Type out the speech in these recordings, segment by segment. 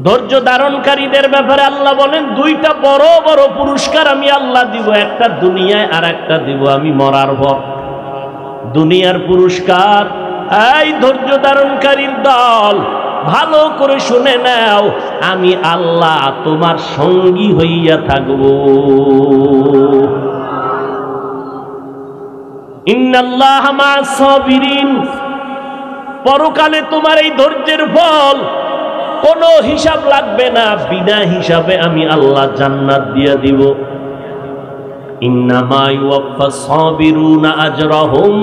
ধৈর্য ধারণকারীদের ব্যাপারে আল্লাহ বলেন দুইটা বড় বড় পুরস্কার আমি আল্লাহ দিব, একটা দুনিয়ায় আর একটা দিব আমি মরার পর। দুনিয়ার পুরস্কার, এই ধৈর্য ধারণকারীর দল ভালো করে শুনে নাও, আমি আল্লাহ তোমার সঙ্গী হইয়া থাকব। ইন্নাল্লাহা মা'আস সাবিরিন, পরকালে তোমার এই ধৈর্যের ফল কোনো হিসাব লাগবে না, বিনা হিসাবে আমি আল্লাহ জান্নাত দিয়ে দিব। ইন্নামা ইউওয়াফাস সাবিরুনা আজরাহুম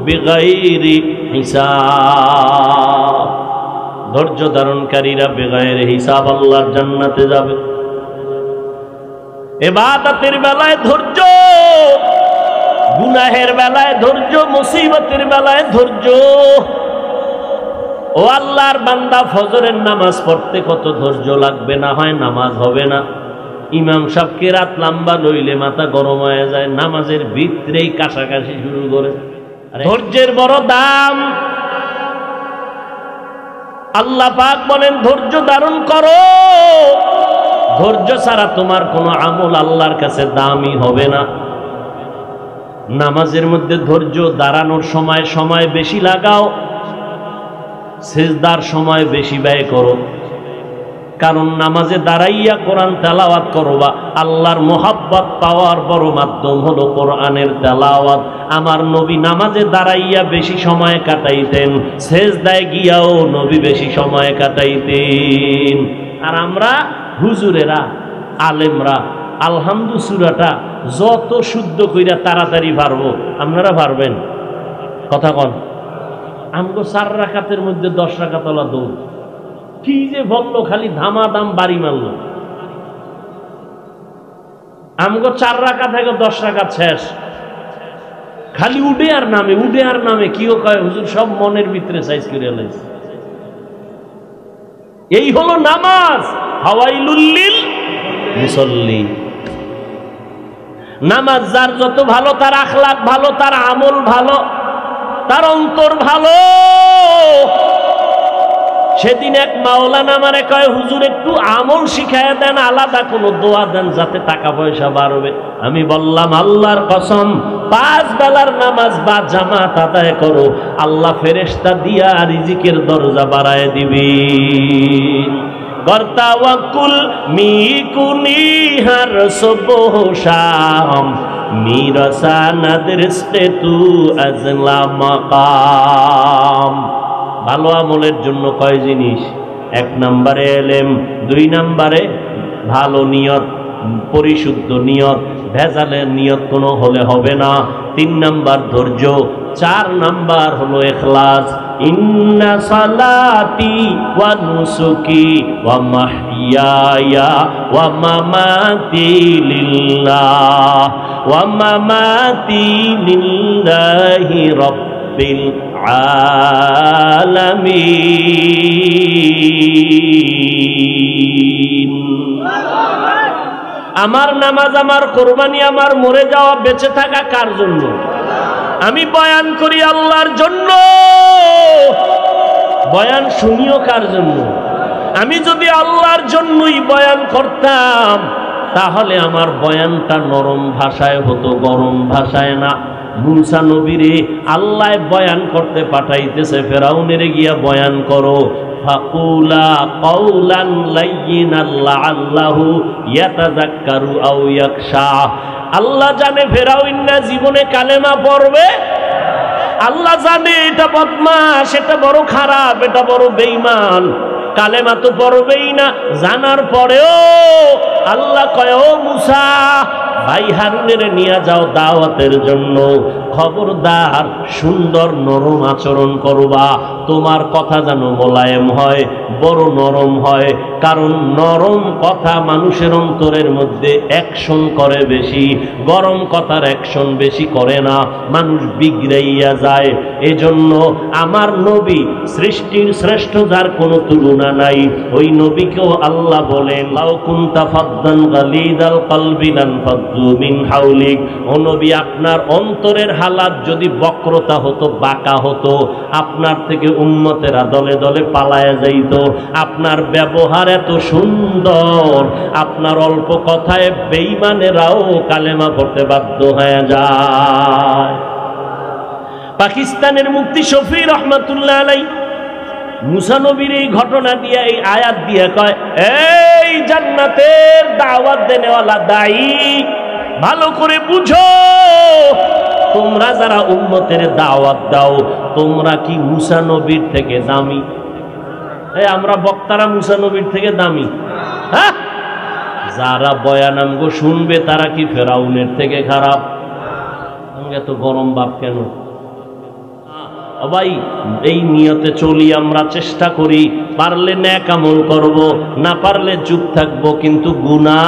বিগাইরি হিসাব, ধৈর্য ধারণকারীরা বেগাইরে হিসাব আল্লাহর জান্নাতে যাবে। ইবাদতের বেলায় ধৈর্য, গুনাহের বেলায় ধৈর্য, মুসিবতের বেলায় ধৈর্য। ও আল্লাহর বান্দা, ফজরের নামাজ পড়তে কত ধৈর্য লাগবে, না হয় নামাজ হবে না। ইমাম সাহেবকে রাত লম্বা লইলে মাথা গরম হয়ে যায়, নামাজের ভিতরেই কাশাকাশি শুরু করে। ধৈর্যের বড় দাম। আল্লাহ পাক বলেন ধৈর্য ধারণ করো, ধৈর্য ছাড়া তোমার কোনো আমল আল্লাহর কাছে দামি হবে না। নামাজের মধ্যে ধৈর্য, দাঁড়ানোর সময় সময় বেশি লাগাও, সিজদার সময় বেশি ব্যয় করো, কারণ নামাজে দাঁড়াইয়া কোরআন তেলাওয়াত করবা। আল্লাহর মোহাব্বত পাওয়ার বড় মাধ্যম হলো কোরআনের তেলাওয়াত। আমার নবী নামাজে দাঁড়াইয়া বেশি সময় কাটাইতেন, সিজদায় গিয়াও নবী বেশি সময় কাটাইতেন। আর আমরা হুজুরেরা, আলেমরা আলহামদু সূরাটা যত শুদ্ধ কইরা তাড়াতাড়ি পারবো, আপনারা পারবেন? কথা কন। আমগো 4 রাকাতের মধ্যে 10 রাকাত ওলা দৌড়, কি যে বললো, খালি ধামাধাম বাড়ি মারলো। আমগো 4 রাকাত থেকে 10 রাকাত শেষ, খালি উডে আর নামে, উডে আর নামে। কিও কয় হুজুর সব মনের ভিতরে সাইজ করে লাইছে। এই হলো নামাজ। হাওয়াইলুল লিল মুসাল্লি। নামাজ যার যত ভালো, তার আখলাক ভালো, তার আমল ভালো, তার অন্তর ভালো। সেদিন এক মাওলানা আমারে কয় হুজুর একটু আমল শিখায় দেন, আলাদা কোনো দোয়া দেন যাতে টাকা পয়সা বাড়বে। আমি বললাম আল্লাহর কসম, 5 বেলার নামাজ বা জামাত আদায় করো, আল্লাহ ফেরেশতা দিয়া রিজিকের দরজা বাড়ায় দিবে। গর্তাওয়াকুল মিকুনি হার সুবহ শাম মিরাসানাদের তু আজলা মাকাম। ভালো আমলের জন্য কয় জিনিস? 1 নম্বরে এলেম, 2 নম্বরে ভালো নিয়ত, পরিশুদ্ধ নিয়ত, ভেজালের নিয়ত কোনো হলে হবে না। 3 নম্বর ধৈর্য, 4 নম্বর হলো ইখলাস। ইন্না সালাতি ওয়া নুসুকি ওয়া মাহইয়ায়া ওয়া মামাতি লিল্লাহ ওয়া মামাতি লিল্লাহি রাব্বিল আলামিন। আমার নামাজ, আমার কোরবানি, আমার মরে যাওয়া, বেঁচে থাকা কার জন্য? আমি বয়ান করি আল্লাহর জন্য। বয়ান শুনিও কার জন্য? আমি যদি আল্লাহর জন্যই বয়ান করতাম, তাহলে আমার বয়ানটা নরম ভাষায় হতো, গরম ভাষায় না। মুসা নবীরে আল্লাহ বয়ান করতে পাঠাইতেছে, ফেরাউনের গিয়া বয়ান করো। ফাকুলা কাউলান লাইয়িনান লাআল্লাহু ইয়াতাযাক্কারু আও ইয়াখশা। আল্লাহ জানে ফেরাউন না জীবনে কালেমা পড়বে, আল্লাহ জানে এটা বদমাশ, এটা বড় খারাপ, এটা বড় বেঈমান, কালেমা তো পড়বেই না। জানার পরেও আল্লাহ কয় ও মুসা, ভাই হারুনের নিয়ে যাও দাওয়াতের জন্য, খবরদার সুন্দর নরম আচরণ করবা, তোমার কথা যেন মোলায়েম হয়, বড় নরম হয়। কারণ নরম কথা মানুষের অন্তরের মধ্যে অ্যাকশন করে বেশি, গরম কথার অ্যাকশন বেশি করে না, মানুষ বিগড়াইয়া যায়। এজন্য আমার নবী সৃষ্টির শ্রেষ্ঠ, যার কোনো তুলনা নাই, ওই নবীকেও আল্লাহ বলেন লাউ কুনতা ফাদ্দান গালিদাল কলবি লানফাদ্দু মিন হাওলিক। ও নবী, আপনার অন্তরের হালাত যদি বক্রতা হতো, বাঁকা হতো, আপনার থেকে উম্মতেরা দলে দলে পালায়া যাইত। আপনার ব্যবহার এত সুন্দর, আপনার অল্প কথায় বেঈমানেরাও কালেমা পড়তে বাধ্য হয়ে যায়। পাকিস্তানের মুফতি শফি রহমাতুল্লাহ আলাইহি মুসা নবীর এই ঘটনা দিয়ে, এই আয়াত দিয়ে কয়, এই জান্নাতের দাওয়াত দেনেওয়ালা দায়ী, ভালো করে বুঝো, তোমরা যারা উম্মতের দাওয়াত দাও, তোমরা কি মুসা নবীর থেকে দামি? আমরা বক্তারা মুসা নবীর থেকে দামি? হ্যাঁ, যারা বয়ান আমগো শুনবে তারা কি ফেরাউনের থেকে খারাপ? এত গরম ভাব কেন ভাই? এই নিয়তে চলি, আমরা চেষ্টা করি, পারলে নেক আমল করব, না পারলে চুপ থাকবো, কিন্তু গুনাহ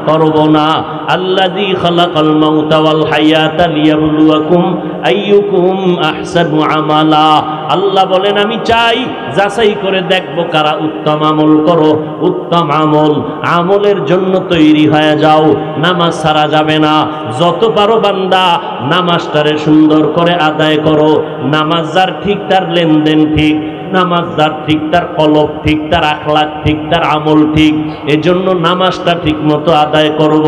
করব না। আল্লাযী খালাকাল মাউতা ওয়াল হায়াতা লিয়াবলুয়াকুম আইয়ুকুম আহসানু আমালা। আল্লাহ বলেন, আমি চাই যাচাই করে দেখব কারা উত্তম আমল করো। উত্তম আমল, আমলের জন্য তৈরি হয়ে যাও, নামাজ ছাড়া যাবে না। যত পারো বান্দা নামাজটারে সুন্দর করে আদায় করো। নামাজ যার ঠিক, তার লেনদেন ঠিক। নামাজ যার ঠিক, তার কলব ঠিক, তার আখলাক ঠিক, তার আমল ঠিক। এজন্য নামাজটা ঠিক মতো আদায় করব।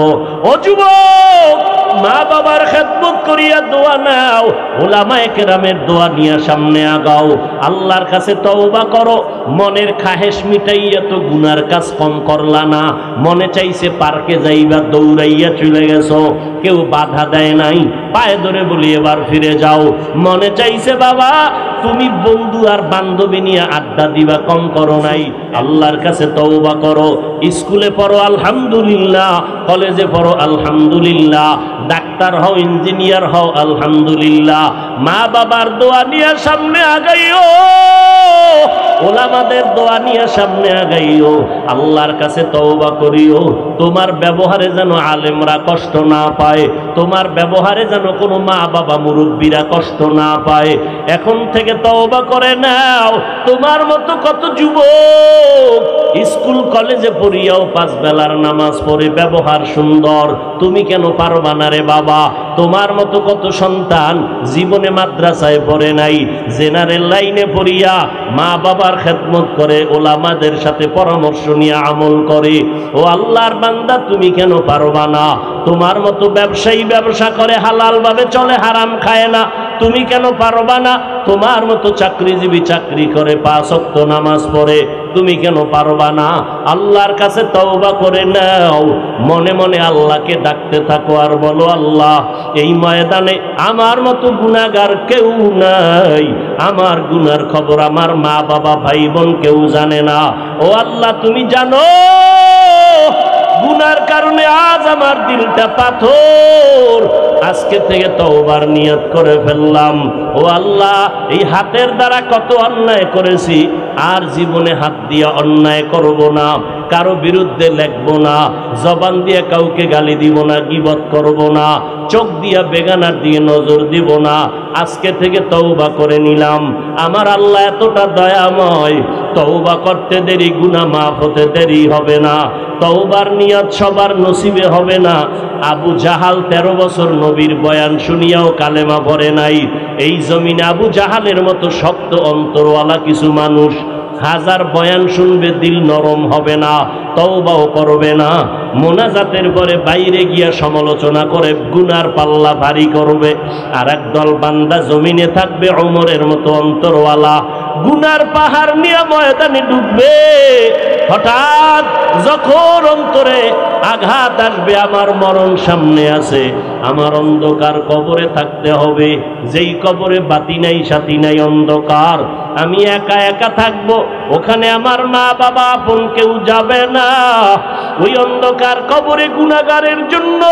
ও যুবক, মা বাবার খেদমত করিয়া দোয়া নাও, উলামায়ে কেরামের দোয়া নিয়ে সামনে আগাও, আল্লাহর কাছে তওবা করো। মনের খাহেশ মিটাইয়া তো গুনার কাজ কম করলা না। মনে চাইছে পার্কে যাইবা, দৌড়াইয়া চলে গেছো, কেউ বাধা দেয় নাই, পায়ে ধরে বলি এবার ফিরে যাও। মনে চাইছে বাবা তুমি বন্ধু আর বান্ধবী নিয়ে আড্ডা দিবা, কম করো নাই। আল্লাহর কাছে তওবা করো। স্কুলে পড়ো আলহামদুলিল্লাহ, কলেজে পড়ো আলহামদুলিল্লাহ, ডাক্তার হও, ইঞ্জিনিয়ার হও আলহামদুলিল্লাহ। মা বাবার দোয়া নিয়ে সামনে আগাইও, ওলামাদের দোয়া নিয়ে সামনে আগাইও, আল্লাহর কাছে তওবা করিও। তোমার ব্যবহারে যেন আলেমরা কষ্ট না পায়, তোমার ব্যবহারে যেন কোনো মা বাবা মুরব্বীরা কষ্ট না পায়। এখন থেকে তওবা করে নাও। তোমার মতো কত যুবক স্কুল কলেজে পড়িয়াও 5 বেলার নামাজ পড়ে ব্যবহার সুন্দর, তুমি কেন পারবা না রে বাবা? তোমার মতো কত সন্তান জীবনে মাদ্রাসায় পড়ে নাই, জেনারেল লাইনে পড়িয়া মা বাবার খেদমত করে, ওলামাদের সাথে পরামর্শ নিয়ে আমল করে। ও আল্লাহর বান্দা, তুমি কেন পারবা না? তোমার মতো ব্যবসায়ী ব্যবসা করে হালাল ভাবে চলে, হারাম খায় না, তুমি কেন পারবা না? তোমার মতো চাকরিজীবী চাকরি করে 5 ওয়াক্ত নামাজ পড়ে, তুমি কেন পারবা না? আল্লাহর কাছে তওবা করে নাও। মনে মনে আল্লাহকে ডাকতে থাকো আর বলো, আল্লাহ এই ময়দানে আমার মতো গুনাহগার কেউ নাই, আমার গুনার খবর আমার মা বাবা ভাই বোন কেউ জানে না। ও আল্লাহ তুমি জানো, গুনার কারণে আজ আমার দিলটা পাথর, আজকে থেকে তওবার নিয়ত করে ফেললাম। ও আল্লাহ, এই হাতের দ্বারা কত অন্যায় করেছি, আর জীবনে হাত দিয়ে অন্যায় করব না, কারো বিরুদ্ধে লেখব না, জবান দিয়ে কাউকে গালি দিব না, গীবত করব না, চোখ দিয়া বেগানার দিয়ে নজর দিব না। আজকে থেকে তওবা করে নিলাম। আমার আল্লাহ এতটা দয়াময়, তওবা করতে দেরি, গুনাহ মাফ হতে দেরি হবে না। তওবার নিয়ত সবার নসিবে হবে না। আবু জাহাল 13 বছর নবীর বয়ান শুনিয়াও কালেমা পড়ে নাই। এই জমিনে আবু জাহালের মতো শক্ত অন্তরওয়ালা কিছু মানুষ, 1000 বয়ান শুনবে, দিল নরম হবে না, তওবাও করবে না। মোনাজাতের পরে বাইরে গিয়া সমালোচনা করে গুনার পাল্লা ভারী করবে। আর একদল বান্দা জমিনে থাকবে ওমরের মতো অন্তরওয়ালা, গুনার পাহাড় নিয়ে ময়দানে ডুববে। হঠাৎ যখন অন্তরে আঘাত আসবে, আমার মরণ সামনে আছে, আমার অন্ধকার কবরে থাকতে হবে, যেই কবরে বাতি নাই সাথী নাই, অন্ধকার, আমি একা একা থাকবো, ওখানে আমার মা বাবা আপন কেউ যাবে না। ওই অন্ধকার কবরে গুনাহগারের জন্য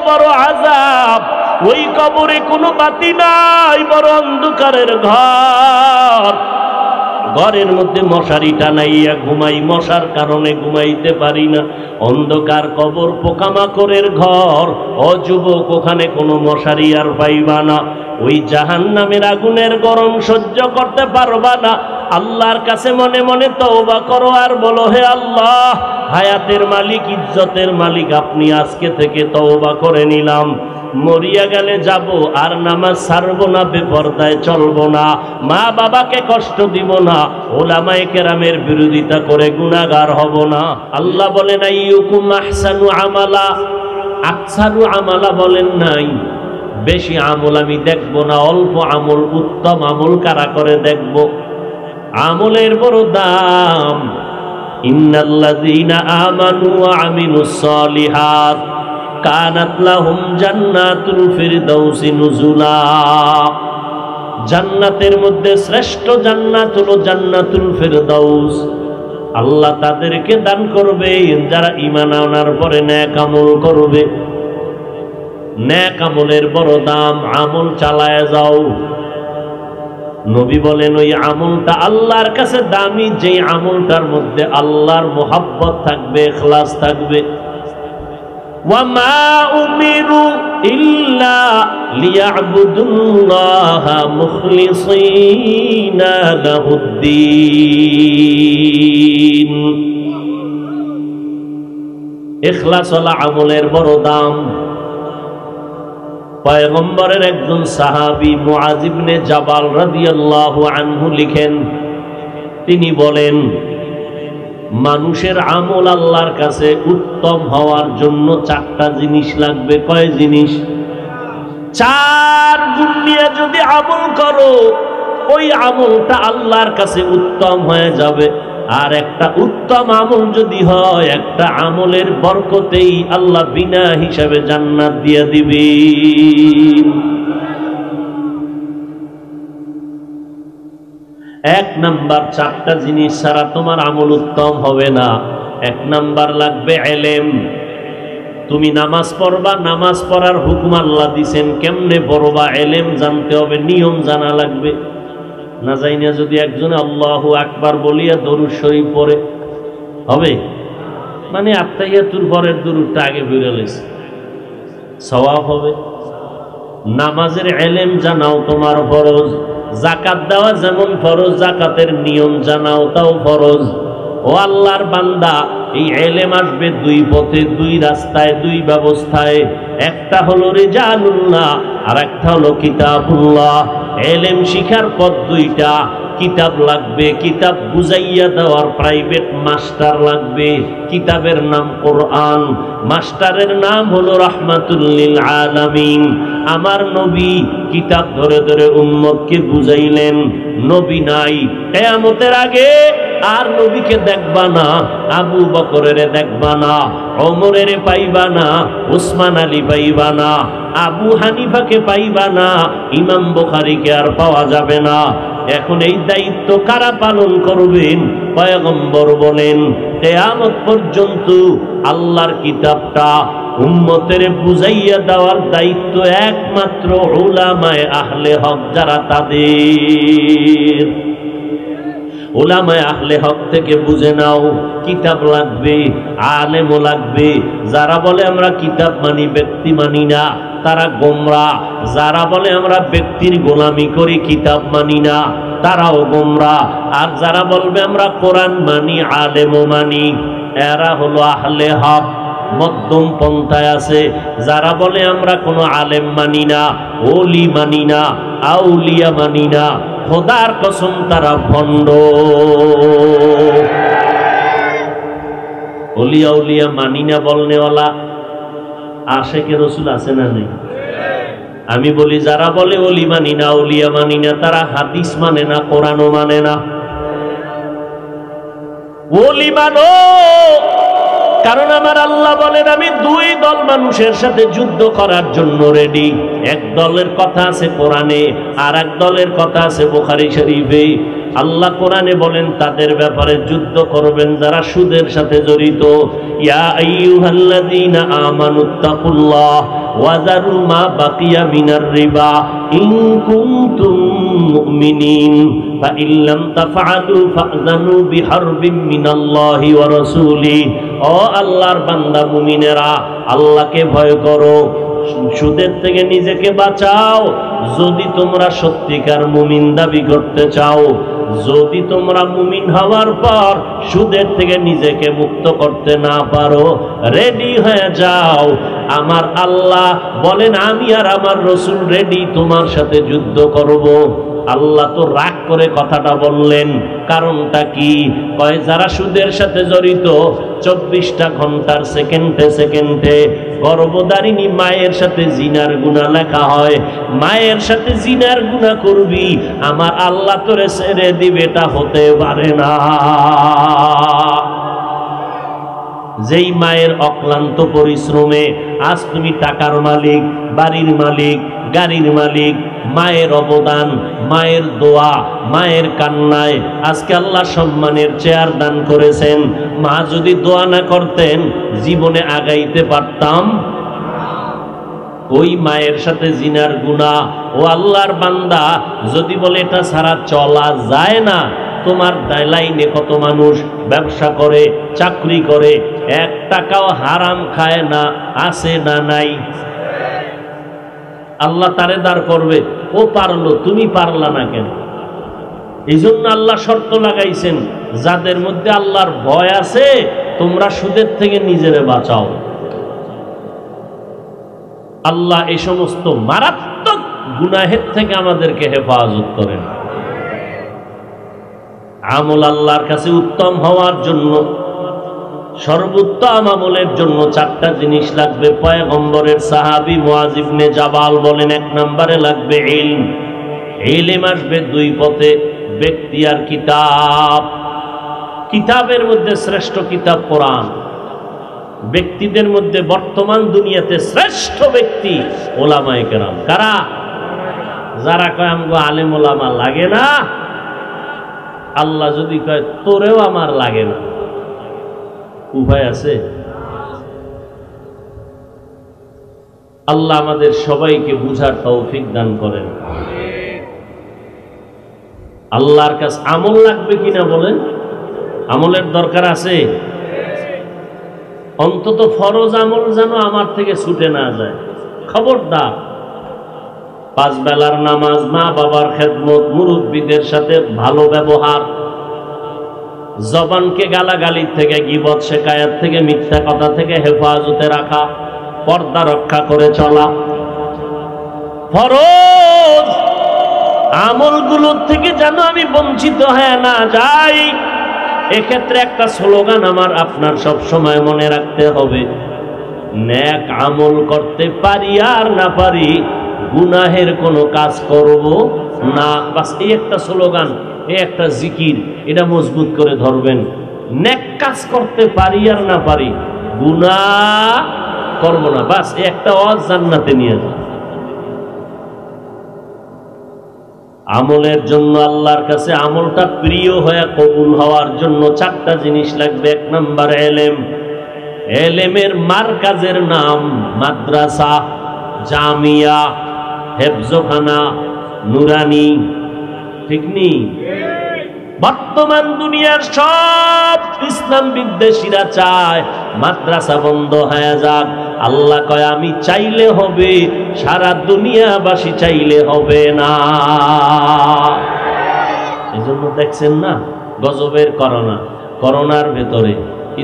বড় আযাব। ওই কবরে কোনো বাতি নাই, বড় অন্ধকারের ঘর, ঘরের মধ্যে মশারি টানাইয়া ঘুমাই, মশার কারণে ঘুমাইতে পারি না। অন্ধকার কবর, পোকামাকড়ের ঘর। ও যুবক, ওখানে কোনো মশারি আর পাইবা না। ওই জাহান্নামের আগুনের গরম সহ্য করতে পারবা না। আল্লাহর কাছে মনে মনে তওবা করো আর বলো, হে আল্লাহ, হায়াতের মালিক, ইজ্জতের মালিক, আপনি আজকে থেকে তওবা করে নিলাম, মরিয়া গেলে যাব, আর নামাজ ছাড়বো না, বেপরদায় চলবো না, মা বাবাকে কষ্ট দিব না, ওলামায়ে কেরামের বিরোধিতা করে গুনাহগার হব না। আল্লাহ বলেন আইয়ুকুম আহসানু আমালা, আকসারু আমালা বলেন নাই। বেশি আমল আমি দেখব না, অল্প আমল, উত্তম আমল কারা করে দেখব। আমলের বড় দাম। ইন্নাল্লাযীনা আমানু ওয়া আমিলুস সালিহাত কানাত লাহুম জান্নাতুল ফিরদাউসি নুজুলা। জান্নাতের মধ্যে শ্রেষ্ঠ জান্নাত হলো জান্নাতুল ফিরদাউস। আল্লাহ তাদেরকে দান করবে যারা ঈমান আনার পরে নেক আমল করবে। নেক আমলের বড় দাম। আমল চালায় যাও। নবী বলেন ওই আমলটা আল্লাহর কাছে দামি, যেই আমলটার মধ্যে আল্লাহর মুহাব্বত থাকবে, ইখলাস থাকবে। ওয়ামা উমিরু ইল্লা লিয়াবুদুল্লাহা মুখলিসিনা লাহুদ্দিন। ইখলাস ওয়ালা আমলের বড় দাম। পয়গম্বরের একজন সাহাবী মুআয ইবনে জাবাল রাদিয়াল্লাহু আনহু লিখেন, তিনি বলেন, মানুষের আমল আল্লাহর কাছে উত্তম হওয়ার জন্য 4টা জিনিস লাগবে। কয় জিনিস? 4 গুণ নিয়ে যদি আমল করো, ওই আমলটা আল্লাহর কাছে উত্তম হয়ে যাবে। আর একটা উত্তম আমল যদি হয়, একটা আমলের বরকতেই আল্লাহ বিনা হিসাবে জান্নাত দিয়ে দিবেন। 1 নাম্বার, 4টা জিনিস ছাড়া তোমার আমল উত্তম হবে না। 1 নাম্বার লাগবে ইলম। তুমি নামাজ পড়বা, নামাজ পড়ার হুকুম আল্লাহ দিবেন, কেমনে পড়বা ইলম জানতে হবে, নিয়ম জানা লাগবে। না জানি যদি একজনে আল্লাহু আকবার বলিয়া দরুদ শরীফ পড়ে হবে? মানে আত্তাহিয়াতুর পরের দরুদটা আগে বের হইছে, সওয়াব হবে। নামাজের ইলম জানাও তোমার ফরজ। যাকাত দেওয়া যেমন ফরজ, যাকাতের নিয়ম জানাও তাও ফরজ। ও আল্লাহর বান্দা, এই ইলম আসবে 2 পথে, 2 রাস্তায়, 2 ব্যবস্থায়। একটা হলো রিজালুল্লাহ, আর একটা হলো কিতাবুল্লাহ। ইলম শিখার পথ 2টা। কিতাব লাগবে, কিতাব বুঝাইয়া দেওয়ার প্রাইভেট মাস্টার লাগবে। কিতাবের নাম কোরআন, মাস্টারের নাম হলো রাহমাতুল লিল আলামিন। আমার নবী কিতাব ধরে ধরে উম্মতকে বুঝাইলেন। নবী নাই, কিয়ামতের আগে আর নবীকে দেখবা না, আবু বকরের দেখবা না, ওমরের পাইবা না, উসমান আলী পাইবা না, আবু হানিফাকে পাইবা না, ইমাম বুখারীকে আর পাওয়া যাবে না। এখন এই দায়িত্ব কারা পালন করবেন? পয়গম্বর বলেন, কিয়ামত পর্যন্ত আল্লাহর কিতাবটা উম্মতের বুঝাইয়া দেওয়ার দায়িত্ব একমাত্র উলামায়ে আহলে হক যারা তাদের। উলামায়ে আহলে হক থেকে বুঝে নাও, কিতাব লাগবে, আলেমও লাগবে। যারা বলে আমরা কিতাব মানি, ব্যক্তি মানি না, তারা গোমরাহ। যারা বলে আমরা ব্যক্তির গোলামি করি, কিতাব মানি না, তারাও গোমরাহ। আর যারা বলবে আমরা কোরআন মানি, আলেমও মানি, এরা হলো আহলে হক, মধ্যম পন্থায় আছে। যারা বলে আমরা কোনো আলেম মানি না, ওলি মানি না, আউলিয়া মানি না, খোদার কসম তারা ভণ্ড। ওলিয়া উলিয়া মানি না বলনেওয়ালা আশেকে রসুল আছে না নেই? আমি বলি যারা বলে ওলি মানি না, আউলিয়া মানি না, তারা হাদিস মানে না, কোরআনও মানে না। ওলি মানো, কারণ আমার আল্লাহ বলেন আমি 2 দল মানুষের সাথে যুদ্ধ করার জন্য রেডি। এক দলের কথা আছে কোরআনে, আর এক দলের কথা আছে বুখারী শরীফে। আল্লাহ কোরআনে বলেন তাদের ব্যাপারে যুদ্ধ করবেন যারা সুদের সাথে জড়িত। ইয়া আইয়ুহাল্লাযীনা আমানুত্তাকুল্লাহ ওয়া যারু মা বাকিয়া মিনার রিবা ইন কুনতুম মুমিনিন ফা ইল্লাম তাফআলু ফাযনু বিহারবিন মিনাল্লাহি ওয়া রাসূলিহি। ও আল্লাহর বান্দা মুমিনেরা, আল্লাহকে ভয় করো। সুদের থেকে নিজেকে বাঁচাও যদি তোমরা সত্যিকার মুমিন দাবি করতে চাও। যদি তোমরা মুমিন হওয়ার পর সুদের থেকে নিজেকে মুক্ত করতে না পারো, রেডি হয়ে যাও। আমার আল্লাহ বলেন, আমি আর আমার রসুল রেডি তোমার সাথে যুদ্ধ করব। আল্লাহ তো রাগ করে কথাটা বললেন, কারণটা কি? কয় যারা সুদের সাথে জড়িত 24টা ঘন্টার সেকেন্ডে সেকেন্ডে গর্ভধারিণী মায়ের সাথে জিনার গুনাহ লেখা হয়। মায়ের সাথে জিনার গুনাহ করবি, আমার আল্লাহ তোরে ছেড়ে দিবে, এটা হতে পারে না। যেই মায়ের অক্লান্ত পরিশ্রমে আজ তুমি টাকার মালিক, বাড়ির মালিক, গাড়ির মালিক, মায়ের অবদান, মায়ের দোয়া, মায়ের কান্নায় আজকে আল্লাহ সম্মানের চেয়ার দান করেছেন। মা যদি দোয়া না করতেন জীবনে আগাইতে পারতাম? ওই মায়ের সাথে জিনার গুনাহ। ও আল্লাহর বান্দা, যদি বলে এটা ছাড়া চলা যায় না, তোমার লাইনে কত মানুষ ব্যবসা করে, চাকরি করে, 1 টাকাও হারাম খায় না, আছে না নাই? আল্লাহ তারে দাঁড় করবে, ও পারলো, তুমি পারলা না কেন? এই জন্য আল্লাহ শর্ত লাগাইছেন, যাদের মধ্যে আল্লাহর ভয় আছে তোমরা সুদের থেকে নিজেরে বাঁচাও। আল্লাহ এই সমস্ত মারাত্মক গুনাহের থেকে আমাদেরকে হেফাজত করেন। আমল আল্লাহর কাছে উত্তম হওয়ার জন্য, সর্বোত্তম আমলের জন্য 4টা জিনিস লাগবে। পয়গম্বরের সাহাবী মুআয ইবনে জাবাল বলেন, 1 নম্বরে লাগবে ইলম। ইলম আসবে 2 পথে, ব্যক্তি আর কিতাব। কিতাবের মধ্যে শ্রেষ্ঠ কিতাব কোরআন। ব্যক্তিদের মধ্যে বর্তমান দুনিয়াতে শ্রেষ্ঠ ব্যক্তি ওলামায়ে কেরাম। কারা? যারা কয় আমগো আলেম ওলামা লাগে না, আল্লাহ যদি কয় তোরেও আমার লাগে না, উভয় আছে? আল্লাহ আমাদের সবাইকে বুঝার তৌফিক দান করেন। আল্লাহর কাছে আমল লাগবে কিনা বলেন? আমলের দরকার আছে। অন্তত ফরজ আমল যেন আমার থেকে ছুটে না যায়। খবরদার, 5 বেলার নামাজ, মা বাবার খেদমত, মুরব্বীদের সাথে ভালো ব্যবহার, জবানকে গালাগালির থেকে, গীবত শেকায়াত থেকে, মিথ্যা কথা থেকে হেফাজতে রাখা, পর্দা রক্ষা করে চলা ফরজ। আমলগুলোর থেকে যেন আমি বঞ্চিত হয়ে না যাই। এক্ষেত্রে একটা স্লোগান আমার আপনার সব সময় মনে রাখতে হবে, নেক আমল করতে পারি আর না পারি, গুনাহের কোনো কাজ করব না। বাস এই একটা স্লোগান, এই একটা জিকির, এটা মজবুত করে ধরবেন। নেক কাজ করতে পারি আর না পারি, গুনাহ করব না, বাস এই একটা ওয়াজ জান্নাতে নিয়ে যান। আমলের জন্য আল্লাহর কাছে আমলটা প্রিয় হয়ে কবুল হওয়ার জন্য 4টা জিনিস লাগবে। 1 নম্বর ইলম। ইলমের মারকাজের নাম মাদ্রাসা, জামিয়া, হেফজখানা, নুরানি। ঠিক নেই? বর্তমান দুনিয়ার সব ইসলাম বিদ্বেষীরা চায় মাদ্রাসা বন্ধ হয়ে যাক। আল্লাহ কয় আমি চাইলে হবে, সারা দুনিয়াবাসী চাইলে হবে না। এজন্য দেখছেন না গজবের করোনা, করোনার ভেতরে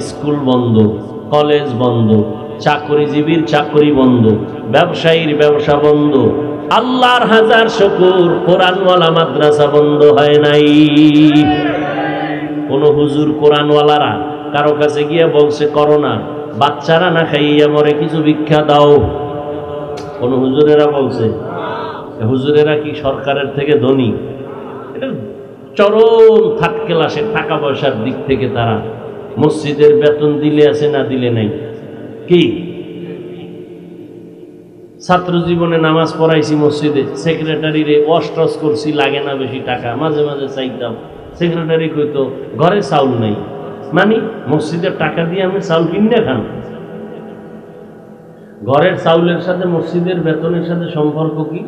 স্কুল বন্ধ, কলেজ বন্ধ, চাকরিজীবীর চাকরি বন্ধ, ব্যবসায়ীর ব্যবসা বন্ধ। আল্লাহর হাজার শুকর, কোরআনওয়ালা মাদ্রাসা বন্ধ হয় নাই। কোন হুজুর কোরআনওয়ালারা কারো কাছে গিয়ে বলছে করোনা, বাচ্চারা না খাইয়া মরে, কিছু ভিক্ষা দাও? কোন হুজুরেরা বলছে? হুজুরেরা কি সরকারের থেকে ধনী? এটা চরম থার্ড ক্লাসের, টাকা পয়সার দিক থেকে তারা মসজিদের বেতন দিলে আছে না দিলে নাই। কি ছাত্র জীবনে নামাজ পড়াইছি মসজিদে, সেক্রেটারি রে ওয়াশ করছি, লাগে না বেশি টাকা, মাঝে মাঝে চাইতাম। সেক্রেটারি কইতো ঘরে চাউল নাই, মানে মসজিদের টাকা দিয়ে আমি চাউল কিনে খান। ঘরের চাউলের সাথে মসজিদের বেতনের সাথে সম্পর্ক কি?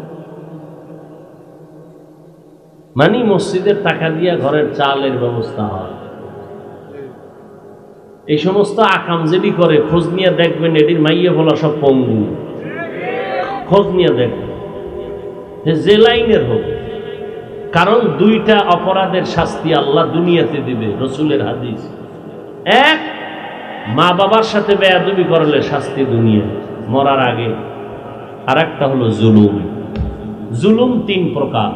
মানে মসজিদের টাকা দিয়ে ঘরের চালের ব্যবস্থা হয়। এই সমস্ত আকাম যেটি করে খোঁজ নিয়ে দেখবেন, এটির মাইয়ে বলা সব পঙ্গু। খোঁজ নিয়ে দেখবেন যে লাইনের হোক, কারণ দুইটা অপরাধের শাস্তি আল্লাহ দুনিয়াতে দিবে, রসুলের হাদিস। এক, মা বাবার সাথে বেয়াদবি করলে শাস্তি দুনিয়া মরার আগে। আর একটা হলো জুলুম। জুলুম তিন প্রকার: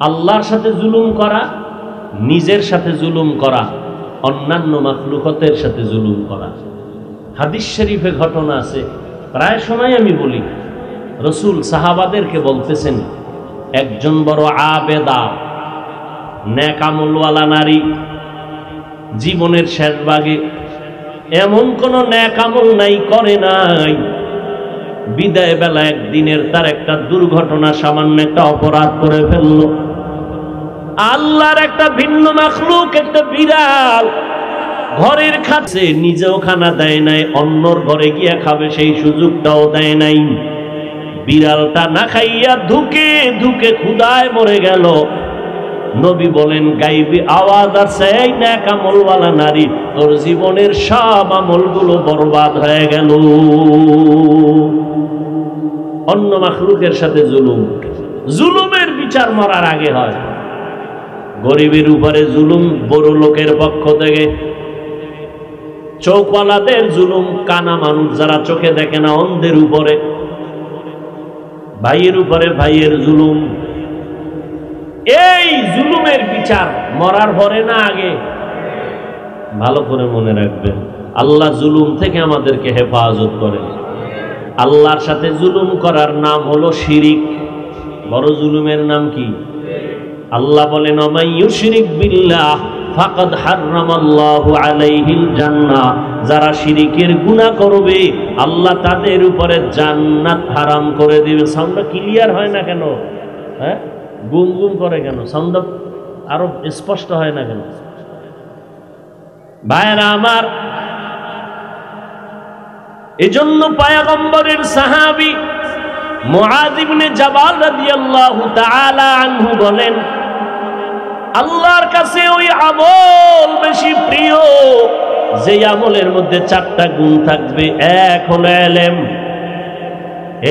আল্লাহর সাথে জুলুম করা, নিজের সাথে জুলুম করা, অন্যান্য মাখলুকতের সাথে জুলুম করা। হাদিস শরীফে ঘটনা আছে, প্রায় সময় আমি বলি, রসুল সাহাবাদেরকে বলতেছেন, একজন বড় আবেদা নেক আমলওয়ালা নারী জীবনের শেষ ভাগে এমন কোন নেক আমল নাই, করে নাই, বিদায় বেলা একদিনের তার একটা দুর্ঘটনা, সামান্য একটা অপরাধ করে ফেললো। আল্লাহর একটা ভিন্ন মাখলুক, একটা বিড়াল ঘরের খাচ্ছে, নিজেও খানা দেয় নাই, অন্যর ঘরে গিয়া খাবে সেই সুযোগটাও দেয় নাই। বিড়ালটা না খাইয়া ধুকে ধুকে ক্ষুধায় মরে গেল। নবী বলেন, গাইবি আওয়াজ আছে, এই নেক আমলওয়ালা নারী, তোর জীবনের সব আমলগুলো বরবাদ হয়ে গেল। অন্য মাখলুকের সাথে জুলুম, জুলুমের বিচার মরার আগে হয়। গরিবের উপরে জুলুম বড় লোকের পক্ষ থেকে, চোখওয়ালাদের জুলুম, কানা মানুষ যারা চোখে দেখে না, অন্ধের উপরে, ভাইয়ের উপরে ভাইয়ের জুলুম। এই জুলুমের বিচার মরার পরে না আগে? ভালো করে মনে রাখবেন, আল্লাহ জুলুম থেকে আমাদেরকে হেফাজত করেন। আল্লাহর সাথে জুলুম করার নাম হলো শিরিক। বড় জুলুমের নাম কি? আল্লাহ বলেন, ওমাই ইউশরিক বিল্লাহ ফাকাদ হারামাল্লাহু আলাইহিল জান্নাহ, যারা শিরিকের গুনাহ করবে আল্লাহ তাদের উপরে জান্নাত হারাম করে দিবে। সাউন্ড ক্লিয়ার হয় না কেন? হ্যাঁ, গুম গুম করে কেন? সাউন্ড আরো স্পষ্ট হয় না কেন? ভাইরা আমার, এজন্য পয়গম্বরের সাহাবী মুআয ইবনে জাবাল রাদিয়াল্লাহু তাআলা আনহু বলেন, আল্লাহর কাছে ওই আমল বেশি প্রিয় যে আমলের মধ্যে চারটা গুণ থাকবে। এক হলো এলেম,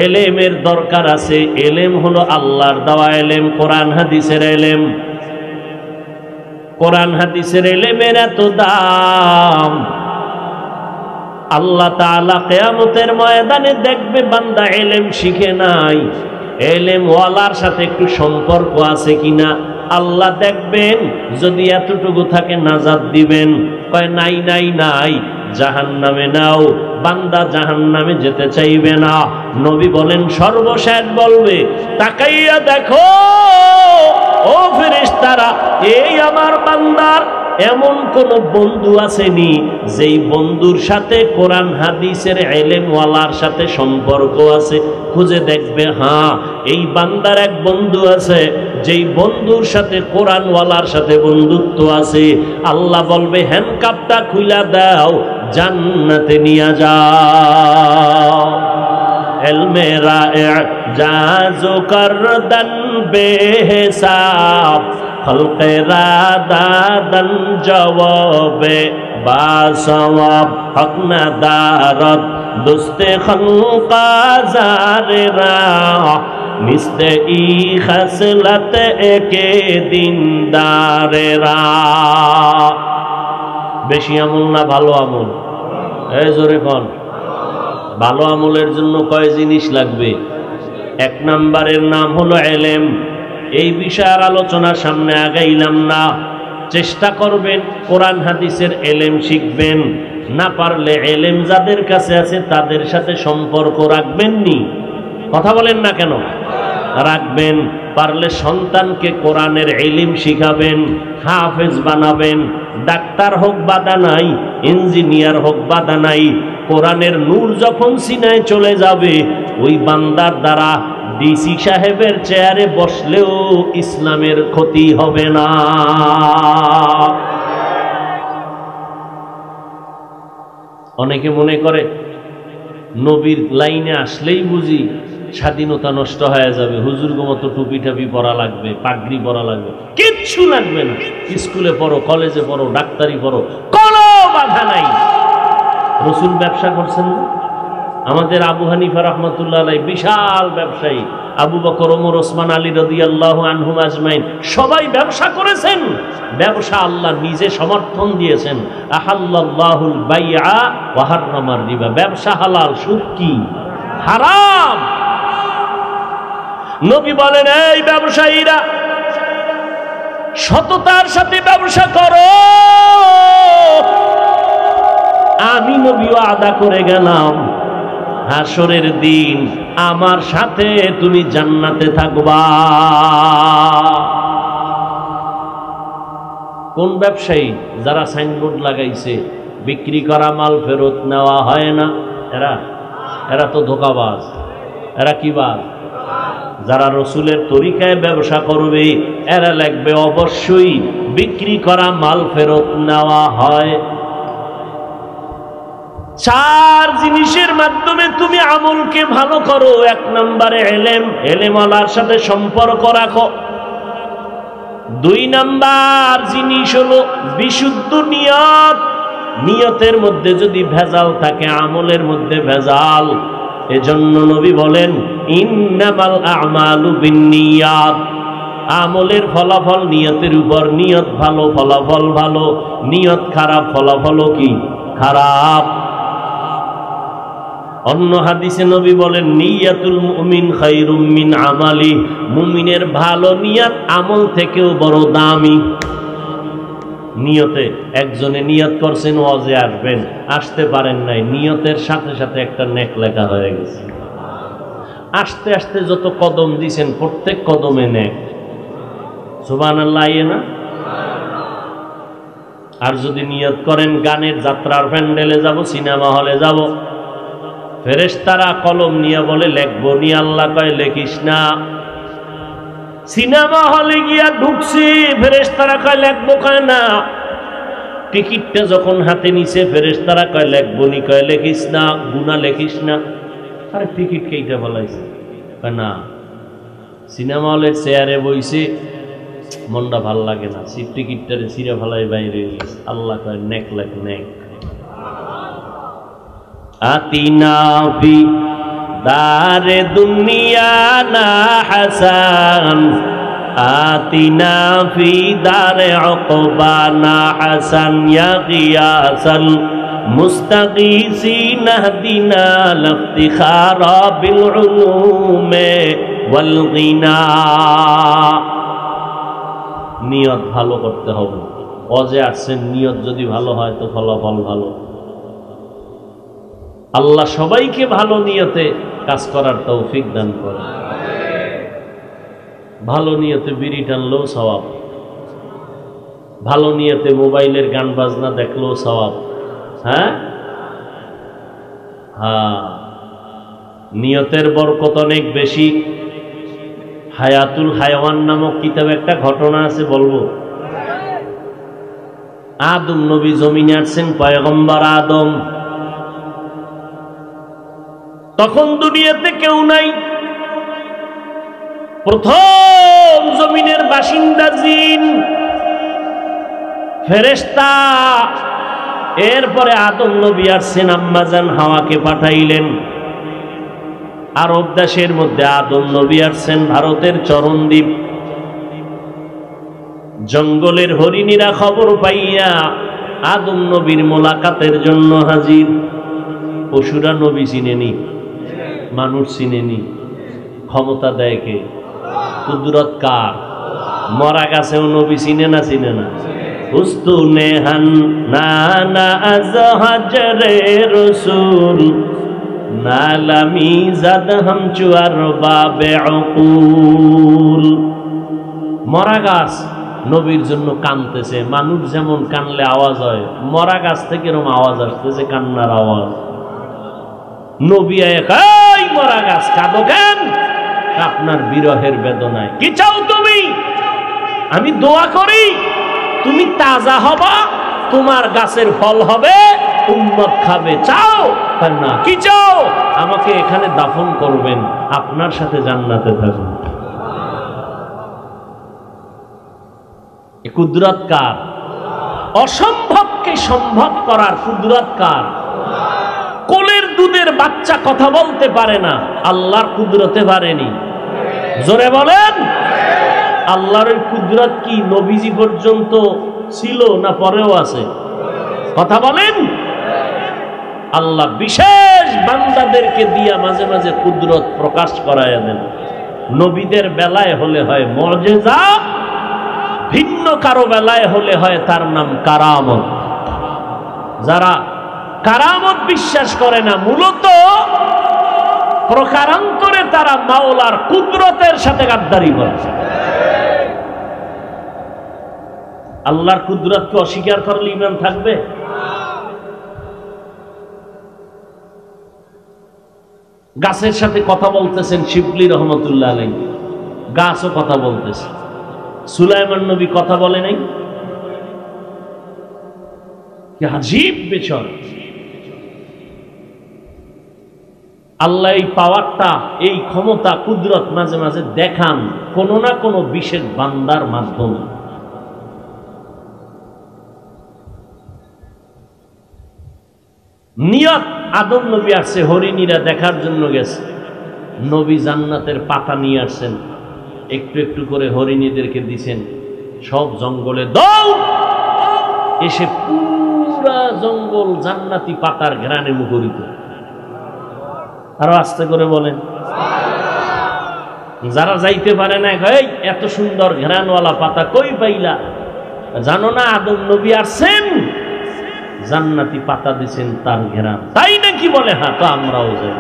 এলেমের দরকার আছে। এলেম হলো আল্লাহর দেওয়া এলেম, কোরআন হাদিসের এলেম। কোরআন হাদিসের এলেমের এত দাম, আল্লাহ তাআলা কিয়ামতের ময়দানে দেখবে বান্দা এলেম শিখে নাই, এলেম ওয়ালার সাথে একটু সম্পর্ক আছে কিনা আল্লাহ দেখবেন। যদি এতটুকু থাকে নাজাত দিবেন, কয় নাই নাই নাই, জাহান্নামে নাও। বান্দা জাহান্নামে যেতে চাইবে না। নবী বলেন, সর্বশেষ বলবে, তাকাইয়া দেখো ও ফেরেশতারা, এই আমার বান্দার এমন কোন বন্ধু আসেনি যেই বন্ধুর সাথে কোরআন হাদিসের এলেম ওয়ালার সাথে সম্পর্ক আছে? খুঁজে দেখবে, হ্যাঁ, এই বান্দার এক বন্ধু আছে, যেই বন্ধুর সাথে কোরআন ওয়ালার সাথে বন্ধুত্ব আছে। আল্লাহ বলবে, হ্যান্ডকাপটা খুইলা দাও, জান্নাতে নিয়ে যাও। এলমে রা'জাজু করদান বেহিসাব, খলকে রাদাদান জওয়াবে বাসওয়াব, হক না দারত দুস্তে খলকা জারেরা, মিস্তে ই খসলত একে দিনদারেরা। বেশি আমল না ভালো আমল? এই জোরে কোন? ভালো আমলের জন্য কয় জিনিস লাগবে? এক নাম্বারের নাম হলো এলেম। এই বিষয়ের আলোচনা সামনে আগাইলাম না। চেষ্টা করবেন কোরআন হাদিসের এলেম শিখবেন। না পারলে এলেম যাদের কাছে আছে তাদের সাথে সম্পর্ক রাখবেন নি? কথা বলেন না কেন? রাখবেন। পারলে সন্তানকে কোরআনের ইলম শিখাবেন, হাফেজ বানাবেন। ডাক্তার হোক বাধা নাই, ইঞ্জিনিয়ার হোক বাধা নাই। কোরআনের নূর যখন সিনায় চলে যাবে, ওই বান্দার দ্বারা ডিসি সাহেবের চেয়ারে বসলেও ইসলামের ক্ষতি হবে না। অনেকে মনে করে নবীর লাইনে আসলেই বুঝি স্বাধীনতা নষ্ট হয়ে যাবে, হুজুরগো মতো টুপি টাপি পরা লাগবে, পাগড়ি পরা লাগবে। কিচ্ছু লাগবে না। স্কুলে পড়ো, কলেজে পড়ো, ডাক্তারি পড়ো, কোনো বাধা নাই। রসুল ব্যবসা করছেন না? আমাদের আবু হানিফা রাহমাতুল্লাহ আলাইহি বিশাল ব্যবসায়ী, আবু বকর, ওমর, ওসমান, আলী রাদিয়াল্লাহু আনহুম আজমাইন সবাই ব্যবসা করেছেন। ব্যবসা আল্লাহ নিজে সমর্থন দিয়েছেন। আহাল্লাল্লাহুল বাইআ ওয়া হাররামার রিবা, ব্যবসা হালাল, সুদ কি হারাম। নবী বলেন, এই ব্যবসায়ীরা সততার সাথে ব্যবসা করো, আমি নবী ওয়াদা করে গেলাম হাসরের দিন আমার সাথে তুমি জান্নাতে থাকবা। কোন ব্যবসায়ী? যারা সাইনবোর্ড লাগাইছে বিক্রি করা মাল ফেরত নেওয়া হয় না, এরা তো ধোঁকাবাজ। এরা কি বাজ? যারা রসুলের তরিকায় ব্যবসা করবে এরা লাগবে অবশ্যই বিক্রি করা মাল ফেরত নেওয়া হয়। চার জিনিসের মাধ্যমে তুমি আমলকে ভালো করো। এক নম্বরে এলেম, এলেমওয়ালার সাথে সম্পর্ক রাখো। দুই নাম্বার জিনিস হলো বিশুদ্ধ নিয়ত। নিয়তের মধ্যে যদি ভেজাল থাকে, আমলের মধ্যে ভেজাল। এজন্য নবী বলেন, ইন্নামাল আ'মালু বিন্নিয়াত, আমলের ফলাফল নিয়তের উপর। নিয়ত ভালো, ফলাফল ভালো। নিয়ত খারাপ, ফলাফল কি খারাপ। অন্য হাদিসে নবী বলেন, নিয়াতুল মুমিন খায়রুম মিন আমালি, মুমিনের ভালো নিয়ত আমল থেকেও বড় দামি। নিয়তে একজনে নিয়ত করছেন ওয়াজে আসবেন, আসতে পারেন নাই, নিয়তের সাথে সাথে একটা নেক লেখা হয়ে গেছে। আসতে আসতে যত কদম দিছেন প্রত্যেক কদমে নেক। সুবহানাল্লাহ, না? আর যদি নিয়ত করেন গানের যাত্রার প্যান্ডেলে যাব, সিনেমা হলে যাব, ফেরেশতারা কলম নিয়ে বলে লেখবো নি, আল্লাহ কয় লেখিস না। সিনেমা হলে গিয়া ঢুকছি, ফেরেশতারা কয় লেখবো, কয় না। টিকিটটা যখন হাতে নিছে ফেরেশতারা কয় লেখবো নি, কয় লেখিস না, গুনাহ লেখিস না। আরে টিকিট কেইটা ফলাইছে? কয় না, সিনেমা হলের চেয়ারে বইছে, মনটা ভাল লাগে না, সিট টিকিটটারে ছিঁড়ে ফেলাই বাইরে গেছে। আল্লাহ কয় নেক লেখ, নেক। আতিনা ফি দারে দুনিয়া না হাসান, আতিনা ফি দারে উকবা না হাসান, ইয়া গিয়াসাল মুস্তাগীসিন আহদিনা লিফতিখারা বিল উলুমে ওয়াল গিনা। নিয়ত ভালো করতে হবে। ওয়াজে আসছেন, নিয়ত যদি ভালো হয় তো ফলাফল ভালো। আল্লাহ সবাইকে ভালো নিয়তে কাজ করার তৌফিক দান করে। ভালো নিয়তে বিড়ি টানলেও সওয়াব, ভালো নিয়তে মোবাইলের গান বাজনা দেখলেও সওয়াব। হ্যাঁ, নিয়তের বরকত অনেক বেশি। হায়াতুল হায়াওয়ান নামক কিতাবে একটা ঘটনা আছে, বলবো। আদম নবী জমিনে আসছেন, পয়গম্বর আদম। তখন দুনিয়াতে কেউ নাই, প্রথম জমিনের বাসিন্দা জিন, ফেরেশতা। এরপরে আদম নবী আসছেন, আম্মাজান হাওয়াকে পাঠাইলেন। আরব দেশের মধ্যে আদম নবী আসছেন, ভারতের চরণদ্বীপ। জঙ্গলের হরিণীরা খবর পাইয়া আদম নবীর মোলাকাতের জন্য হাজির। পশুরা নবী চিনেনি, মানুষ চিনেনি। ক্ষমতা দেয় কে? কুদরত কার? মরা গাছেও নবী চিনে না, চিনে না? উস্তুনে হান নানা আজ হাজরে রসুল নালামি জাদ হাম চুয়ার বাবে উকুল। মরা গাছ নবীর জন্য কানতেছে। মানুষ যেমন কানলে আওয়াজ হয়, মরা গাছ থেকে এরকম আওয়াজ আসতেছে, কান্নার আওয়াজ। নবী এই মরা গাছ কাঁদো কেন? আপনার বিরহের বেদনায়। কি চাও তুমি? আমি দোয়া করি তুমি তাজা হবা, তোমার গাছের ফল হবে, উম্মত খাবে। চাও না? কি চাও? আমাকে এখানে দাফন করবেন, আপনার সাথে জান্নাতে থাকবেন। কুদরত কার? অসম্ভবকে সম্ভব করার কুদরত কার? কোলের দুধের বাচ্চা কথা বলতে পারে না, আল্লাহর কুদরতে পারেনি। জোরে বলেন। আল্লাহর ওই কুদরত কি নবীজি পর্যন্ত ছিল না পরেও আছে? কথা বলেন। আল্লাহ বিশেষ বান্দাদেরকে দিয়া মাঝে মাঝে কুদরত প্রকাশ করায় দেন। নবীদের বেলায় হলে হয় মুজিজা, ভিন্ন কারো বেলায় হলে হয় তার নাম কারামত। যারা কারামত বিশ্বাস করে না, মূলত প্রকারান্তরে তারা মাওলার কুদরতের সাথে গাদ্দারি করে। আল্লাহর কুদরতকে অস্বীকার করলে ঈমান থাকবে? গাছের সাথে কথা বলতেছেন শিবলি রহমতুল্লাহ আলাইহি, গাছও কথা বলতেছে। সুলাইমান নবী কথা বলে নাই? কি আজীব বিষয়। আল্লাহ এই পাওয়ারটা, এই ক্ষমতা, কুদরত মাঝে মাঝে দেখান কোন না কোন বিশেষ বান্দার মাধ্যমে। নিয়ত আদম নবী আসছে, হরিণীরা দেখার জন্য গেছে। নবী জান্নাতের পাতা নিয়ে আসছেন, একটু একটু করে হরিণীদেরকে দিছেন। সব জঙ্গলে দৌড়, এসে পুরা জঙ্গল জান্নাতি পাতার ঘ্রাণে মুখরিত। আরো আস্তে করে বলেন। যারা যাইতে পারে না, এত সুন্দর ঘ্রাণওয়ালা পাতা কই পাইলা? জানো না আদম নবী আসছেন, জান্নাতি পাতা দিছেন, তার ঘ্রাণ। তাই নাকি? বলে হ্যাঁ। তো আমরাও যাই,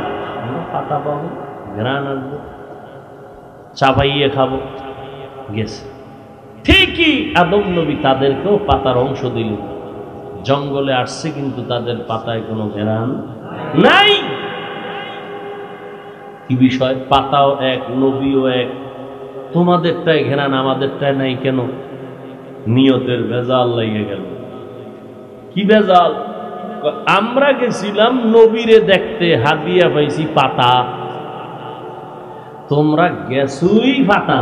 আমরা পাতা পাবো, ঘ্রাণ আসবো, চাবাইয়ে খাবো। গেছে ঠিকই, আদম নবী তাদেরকেও পাতার অংশ দিল। জঙ্গলে আসছে কিন্তু তাদের পাতায় কোনো ঘ্রাণ নাই। কি বিষয়? পাতাও এক, নবীও এক। তোমাদেরটাই ঘ্রাণ, আমাদেরটাই নাই কেন? নিয়তের ভেজাল লেগে গেল। কি ভেজাল? আমরা গেছিলাম নবীরে দেখতে, হাদিয়া পাইছি পাতা, তোমরা গেছুই পাতা।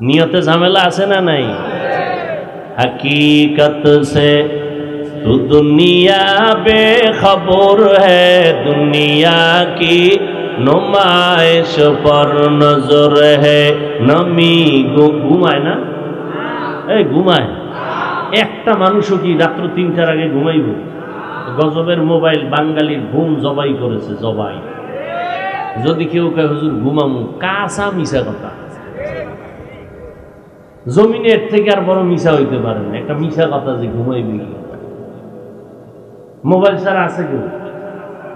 নিয়তে ঝামেলা আছে না নাই? हकीकत से तो दुनिया बेखबर है, दुनिया की नुमाइश पर नजर है। नमी घुमाয় না? এই ঘুমায়। একটা মানুষও কি রাত্র ৩টার আগে ঘুমাইব? গজবের মোবাইল বাঙালির ঘুম জবাই করেছে, জবাই। যদি কেউ কয় হুজুর ঘুমামু, কাঁচা মিছা কথা। জমিনের থেকে আর বড় মিশা হইতে পারে না। একটা মিশা কথা যে ঘুমাইবি। মোবাইল ছাড়া আছে কেউ?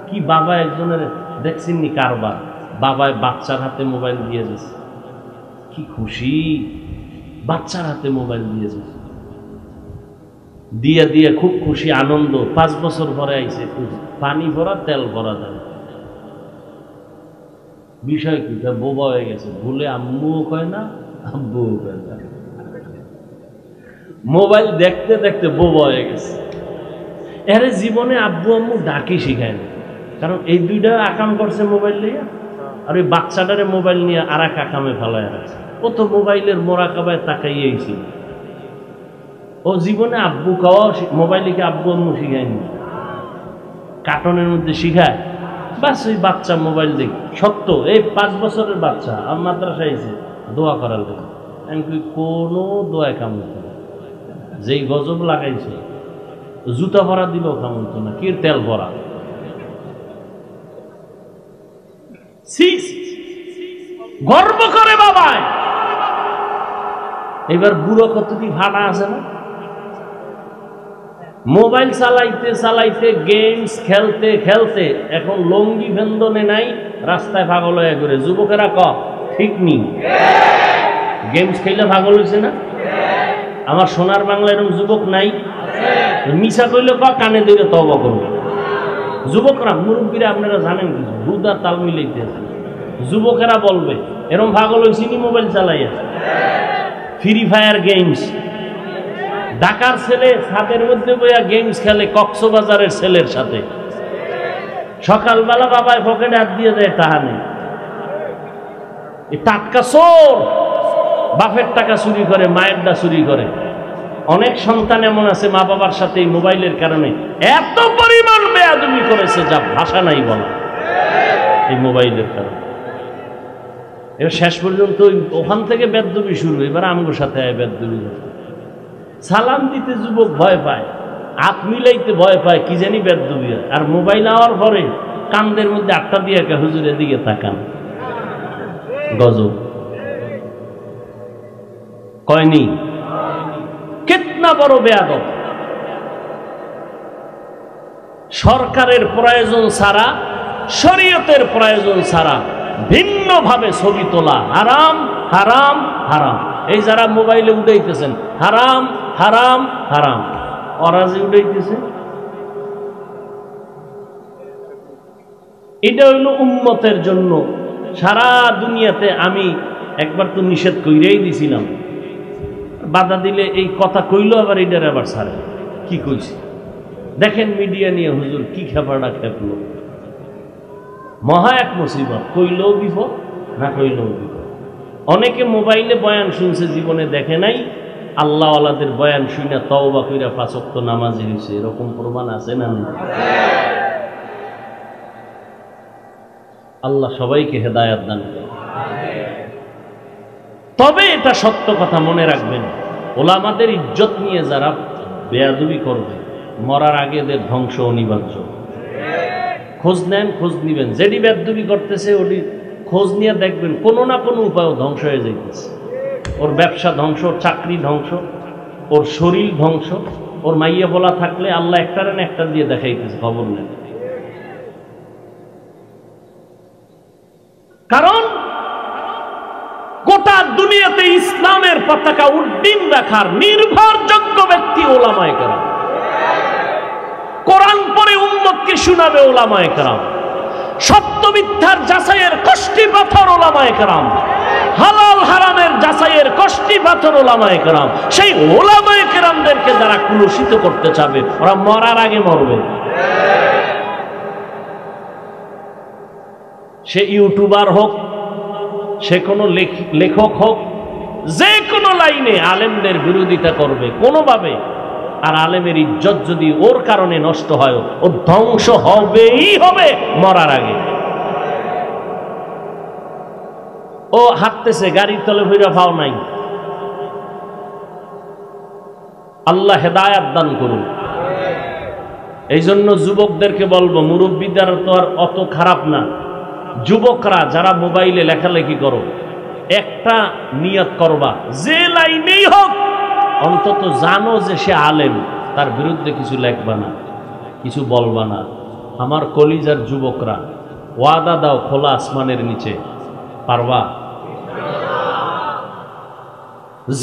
কি বাবা একজনের দেখছেননি কারবার, বাবায় বাচ্চার হাতে মোবাইল দিয়ে দিয়েছে। কি খুশি, বাচ্চার হাতে মোবাইল দিয়ে দিয়েছে, দিয়ে দিয়ে খুব খুশি, আনন্দ। ৫ বছর পরে আইছে, পানি ভরা তেল ভরা যায়। বিষয় কি? বোবা হয়ে গেছে, ভুলে আম্মুও কয় না, আব্বুও কয় না। মোবাইল দেখতে দেখতে বোবা হয়ে গেছে। এর জীবনে আব্বু আম্মু ডাকি শিখায় না, কারণ এই দুইটা আকাম করছে মোবাইল নিয়ে, আর ওই বাচ্চাটারে মোবাইল নিয়ে আর এক আকামে ফেলায় রাখছে। ও তো মোবাইলের মোরাকাবায় তাকাইয়েছিল। ও জীবনে আব্বু খাওয়া মোবাইলকে আব্বু আম্মু শিখায়নি, কার্টনের মধ্যে শিখায়। বাস ওই বাচ্চা মোবাইল দেখি। সত্য, এই ৫ বছরের বাচ্চা আমার মাদ্রাসায় এসে দোয়া করার দেখি। আমি কোনো দোয়া কাম হতো না। যেই গজব লাগাইছে, জুতা ভরা দিলেও কাম হতো না, কি তেল ভরা। গর্ব করে বাবায়। এবার বুড়ো কত কি ভাড়া আছে না? মোবাইল চালাইতে চালাইতে, গেমস খেলতে খেলতে এখন লঙ্গি ভেন্দনে নাই, রাস্তায় পাগল হয়ে ঘুরে। যুবকেরা ক ঠিক নি? গেমস খেলে পাগল হয়েছে না? আমার সোনার বাংলা এরকম যুবক নাই? মিশা কইলে ক কানে ধরে তওবা করবে। যুবকরা, মুরব্বীরা আপনারা জানেন কিছু, বুদা তাল মিলাইতে আছে। যুবকেরা বলবে এরকম পাগল হয়েছি নি মোবাইল চালাইয়া? Free fire games. ঢাকার ছেলে ছাদের মধ্যে বইয়া গেমস খেলে কক্সবাজারের ছেলের সাথে। সকালবেলা বাবায় পকেটে হাত দিয়ে দেয়, টাকা নেই। টাটকা চোর, বাপের টাকা চুরি করে, মায়েরটা চুরি করে। অনেক সন্তান এমন আছে মা বাবার সাথে এই মোবাইলের কারণে এত পরিমাণ বেয়াদবি করেছে যা ভাষা নাই বলা, এই মোবাইলের কারণে। এবার শেষ পর্যন্ত ওখান থেকে বেয়াদবি শুরু, এবার আমগোর সাথে বেয়াদবি। সালাম দিতে যুবক ভয় পায়, হাত মিলাইতে ভয় পায়, কি জানি বেয়াদবি হয়। আর মোবাইল আওয়ার পরে কান্দের মধ্যে আটটা দিয়ে একটা হুজুরের দিকে তাকান, গজব কয়নি? কিতনা বড় বেয়াদব। সরকারের প্রয়োজন ছাড়া, শরীয়তের প্রয়োজন ছাড়া ভিন্নভাবে ছবি তোলা হারাম, হারাম, হারাম। এই যারা মোবাইলে উঠাইতেছেন হারাম, হারাম, হারাম। ওরা যে উঠাইতেছে এটা হইল উম্মতের জন্য। সারা দুনিয়াতে আমি একবার তো নিষেধ কইরেই দিছিলাম, বাধা দিলে এই কথা কইলো আবার এটার আবার ছাড়ে। কি কইছি দেখেন, মিডিয়া নিয়ে হুজুর কি খেপাটা খেপলো। মহা এক মুসিবত, কইলেও বিপদ, না কইলেও বিপদ। অনেকে মোবাইলে বয়ান শুনছে, জীবনে দেখে নাই। আল্লাহওয়ালাদের বয়ান শুনে তওবা কইরা 5 ওয়াক্ত নামাজি হইছে, এরকম প্রমাণ আছে না? আল্লাহ সবাইকে হেদায়েত দান করুন। তবে এটা সত্য কথা মনে রাখবেন, ওলামাদের ইজ্জত নিয়ে যারা বেয়াদবি করবে মরার আগে এদের ধ্বংস অনিবার্য। খোঁজ নেন, খোঁজ নিবেন, যেটি বেয়াদবি করতেছে ওটি খোঁজ নিয়ে দেখবেন কোনো না কোনো উপায় ধ্বংস হয়ে যাইতেছে। ওর ব্যবসা ধ্বংস, ওর চাকরি ধ্বংস, ওর শরীর ধ্বংস। ওর মাইয়া বলা থাকলে আল্লাহ একটার না একটা দিয়ে দেখাইতেছে, খবর নেন। কারণ গোটা দুনিয়াতে ইসলামের পতাকা উড্ডীন রাখার নির্ভরযোগ্য ব্যক্তি ওলামায়ে কেরাম। কোরআন পড়ে উম্মতকে শোনাবে ওলামায়ে কেরাম। সত্য মিথ্যার যাচাইয়ের কষ্টি পাথর ওলামায়ে কেরাম। হালাল হারামের যাচাইয়ের কষ্টি পাথর ওলামায়ে কেরাম। সেই ওলামায়ে কেরামদেরকে যারা কুলুষিত করতে চাবে ওরা মরার আগে মরবে। সে ইউটিউবার হোক, সে কোনো লেখক হোক, যে কোনো লাইনে আলেমদের বিরোধিতা করবে কোনোভাবে। আর আলেমের ইজ্জত যদি ওর কারণে নষ্ট হয়, ও ধ্বংস হবেই হবে মরার আগে। ও হাঁটতেছে, গাড়ির তলে ভৈরা পাও নাই। আল্লাহ হেদায়াত দান করুন। এই জন্য যুবকদেরকে বলবো, মুরব্বীরা তো আর অত খারাপ না। যুবকরা যারা মোবাইলে লেখালেখি করো, একটা নিয়ত করবা, যে লাইনেই হোক অন্তত জানো যে সে আলেম, তার বিরুদ্ধে কিছু লেখবা না, কিছু বলবা না। আমার কলিজার যুবকরা, ওয়াদা দাও খোলা আসমানের নিচে, পারবা?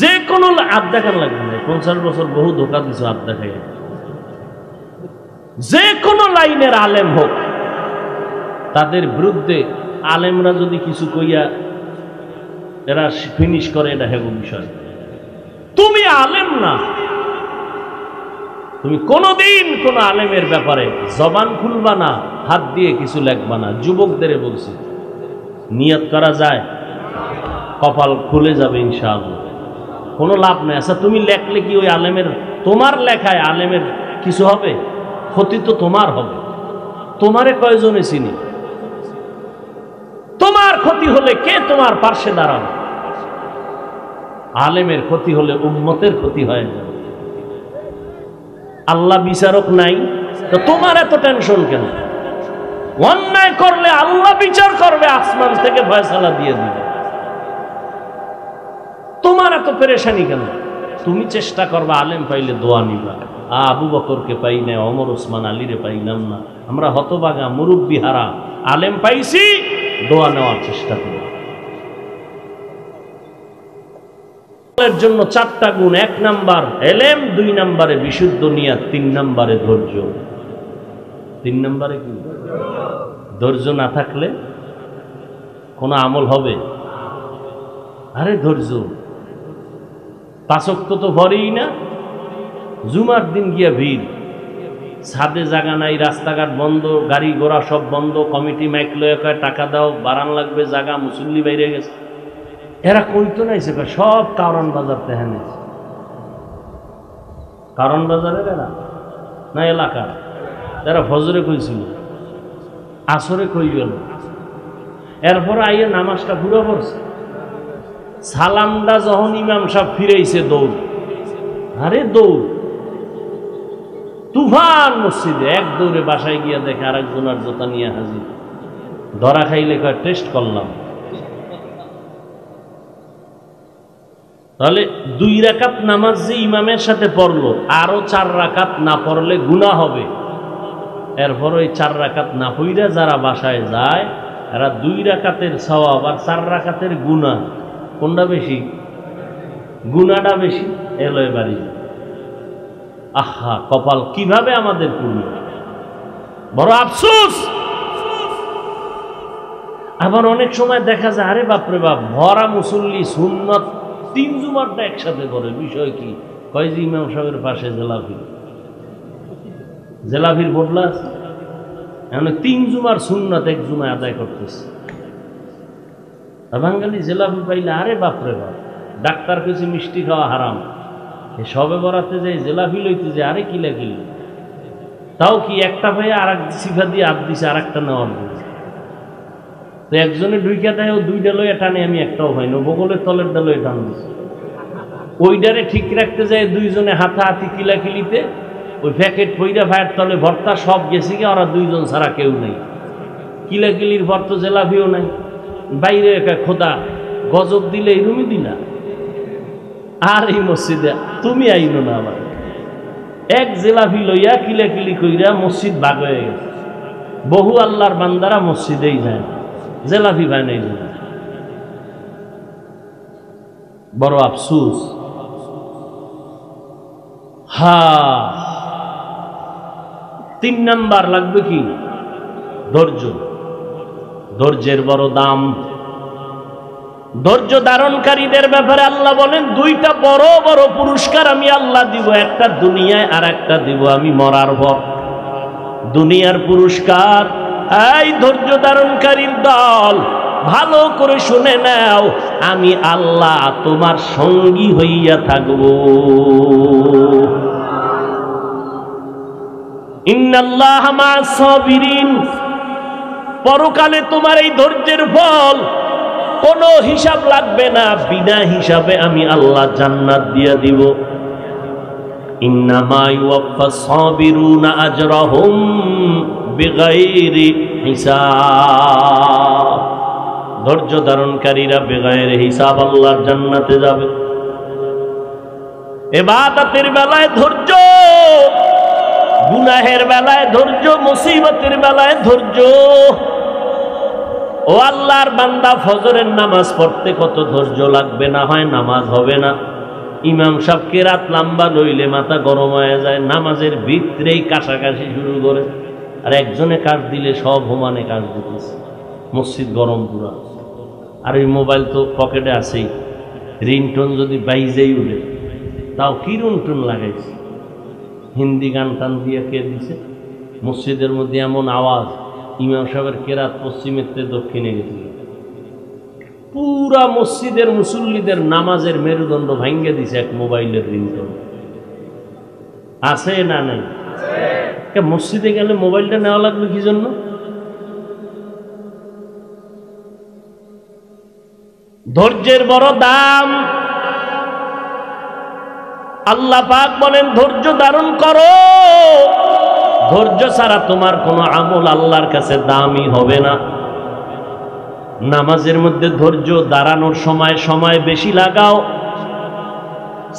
যে কোনো আদ দেখার লাগবে না। 50 বছর বহু ধোকা দিছো আদ দেখাই। যে কোনো লাইনের আলেম হোক, তাদের বিরুদ্ধে আলেমরা যদি কিছু কইয়া এরা ফিনিশ করে, এটা হেব বিষয়। তুমি আলেম না, তুমি কোনোদিন কোন আলেমের ব্যাপারে জবান খুলবা না, হাত দিয়ে কিছু লেখবা না। যুবকদের বলছি, নিয়ত করা যায়, কপাল খুলে যাবে ইনশাআল্লাহ। কোনো লাভ নাই। আচ্ছা তুমি লেখলে কি ওই আলেমের, তোমার লেখায় আলেমের কিছু হবে? ক্ষতি তো তোমার হবে। তোমারে কয়জনে চিনি? তোমার ক্ষতি হলে কে তোমার পার্শ্বে দাঁড়াবে? আলেমের ক্ষতি হলে উম্মতের ক্ষতি হয়ে যাবে। আল্লাহ বিচারক নাই তো তোমার এত টেনশন কেন? অন্যায় করলে আল্লাহ বিচার করবে, আসমান থেকে ফয়সালা দিয়ে দিবে। তোমার এত পেরেশানি কেন? তুমি চেষ্টা করবা, আলেম পাইলে দোয়া নিবা। আবু বকরকে পাই না, ওমর ওসমান আলীরে পাইলাম না, আমরা হতবাগা মুরব্বি হারা, আলেম পাইছি, দোয়া নেওয়ার চেষ্টা করি। এর জন্য 4টা গুণ: 1 নাম্বার এলেম, 2 নাম্বারে বিশুদ্ধ নিয়াত, 3 নাম্বারে ধৈর্য। 3 নাম্বারে কি? ধৈর্য না থাকলে কোনো আমল হবে? আরে ধৈর্য। 5 ওয়াক্ত তো ভরেই না, জুমার দিন গিয়া ভিড়, ছাদে জায়গা নাই, রাস্তাঘাট বন্ধ, গাড়ি ঘোড়া সব বন্ধ, কমিটি মাইক লয়ে কয় টাকা দাও, বাড়ান লাগবে জায়গা, মুসল্লি বাইরে গেছে। এরা কইতো নাইছে, সব কারণ বাজার তেহানে। কারণ বাজারের এরা না এলাকার যারা ফজরে কইছিল, আসরে কই গেল, এরপর আইয়ে নামাজটা পুরো পড়ছে। সালামটা যখন ইমাম সাহেব ফিরেছে দৌড়, আরে দৌড় তুফান মসজিদে, এক দৌড়ে বাসায় গিয়া দেখে আরেকজনের জোতা নিয়ে হাজির। ধরা খাইলে কয় টেস্ট করলাম। তাহলে 2 রাকাত নামাজ যে ইমামের সাথে পড়লো, আরো 4 রাকাত না পড়লে গুনাহ হবে। এরপর ওই 4 রাকাত না পইরা যারা বাসায় যায়, এরা 2 রাকাতের সওয়াব আর 4 রাকাতের গুনাহ, কোনটা বেশি? গুনাহটা বেশি। এলয় বাড়ি। আহা কপাল কিভাবে আমাদের পূর্ণ, বড় আফসোস। আবার অনেক সময় দেখা যায়, আরে বাপরে বাপ, ভরা মুসল্লি সুন্নত 3 জুমারটা একসাথে করে। বিষয় কি? কয় যে ইমাম সাহেবের পাশে জেলাফির বদলা আছে, এখন 3 জুমার সুন্নত 1 জুমায় আদায় করতেছে। বাঙালি জেলাফি পাইলে আরে বাপরে বাপ, ডাক্তার কিছু মিষ্টি খাওয়া হারাম, সবে বরাতে যাই জেলাফি লইতে যে আরে কিলা কিল, তাও কি একটা ভাইয়া আর এক সিফা দিয়ে হাত দিছে, আর একটা নেওয়ার দিয়েছে। তো একজনে ঢুইকা দেয়, ও 2টা লইয়া টানে, আমি একটাও পাই না, বগলের তলের ডা লইয়া টান দিছে। ওইটারে ঠিক রাখতে যায় 2 জনে হাতাহাতি কিলাকিলিতে, ওই প্যাকেট পইরা ভাইয়ের তলে ভর্তা, সব গেছে গিয়ে, ওরা 2 জন ছাড়া কেউ নেই। কিলাকিলির ভর তো জেলাভিও নাই, বাইরে একা খোদা গজব দিলে এই রুমি দিনা। আর এই মসজিদে তুমি আইনো না, আবার এক জেলাভি লইয়া কিলাকিলি কইরা মসজিদ ভাগ হয়ে গেছে। বহু আল্লাহর বান্দারা মসজিদেই যায়, জেলাভি ভাই নাই যায়। বড় আফসোস। হ্যাঁ, 3 নাম্বার লাগবে কি? ধৈর্য। ধৈর্যের বড় দাম। ধৈর্য ধারণকারীদের ব্যাপারে আল্লাহ বলেন, 2টা বড় বড় পুরস্কার আমি আল্লাহ দিব, একটা দুনিয়ায় আর একটা দিব আমি মরার পর। দুনিয়ার পুরস্কার, এই ধৈর্য ধারণকারীর দল ভালো করে শুনে নাও, আমি আল্লাহ তোমার সঙ্গী হইয়া থাকব। ইন্নাল্লাহা মা'আস সাবিরিন। পরকালে তোমার এই ধৈর্যের ফল কোনো হিসাব লাগবে না, বিনা হিসাবে আমি আল্লাহ জান্নাত দিয়া দিব। ইন্নামা ইউওয়াফাস সাবিরুনা আজরাহুম বিগাইরি হিসাব। ধৈর্য ধারণকারীরা বেগায়ের হিসাব আল্লাহর জান্নাতে যাবে। ইবাদতের বেলায় ধৈর্য, গুনাহের বেলায় ধৈর্য, মুসিবতের বেলায় ধৈর্য। ও আল্লাহর বান্দা, ফজরের নামাজ পড়তে কত ধৈর্য লাগবে, না হয় নামাজ হবে না। ইমাম সাহেবকে রাত লম্বা লইলে মাথা গরম হয়ে যায়, নামাজের ভিতরেই কাশাকাশি শুরু করে, আর একজনে কাজ দিলে সব হোমানে কাজ দিতেছে, মসজিদ গরম পুরা। আর এই মোবাইল তো পকেটে আছেই, রিংটোন যদি বাইজেই উঠে, তাও কি রিংটোন লাগাইছে, হিন্দি গান টান দিয়ে কে দিছে। মসজিদের মধ্যে এমন আওয়াজ, ইমাম সাহেবের কেরাত পশ্চিমের থেকে দক্ষিণে গেছিল, পুরা মসজিদের মুসল্লিদের নামাজের মেরুদণ্ড ভাঙ্গে দিছে এক মোবাইলের রিংটোন। আছে না নাই? মসজিদে গেলে মোবাইলটা নেওয়া লাগবে কি জন্য? ধৈর্যের বড় দাম। আল্লাহ পাক বলেন, ধৈর্য ধারণ করো। ধৈর্য ছাড়া তোমার কোনো আমল আল্লাহর কাছে দামি হবে না। নামাজের মধ্যে ধৈর্য, দাঁড়ানোর সময় সময় বেশি লাগাও,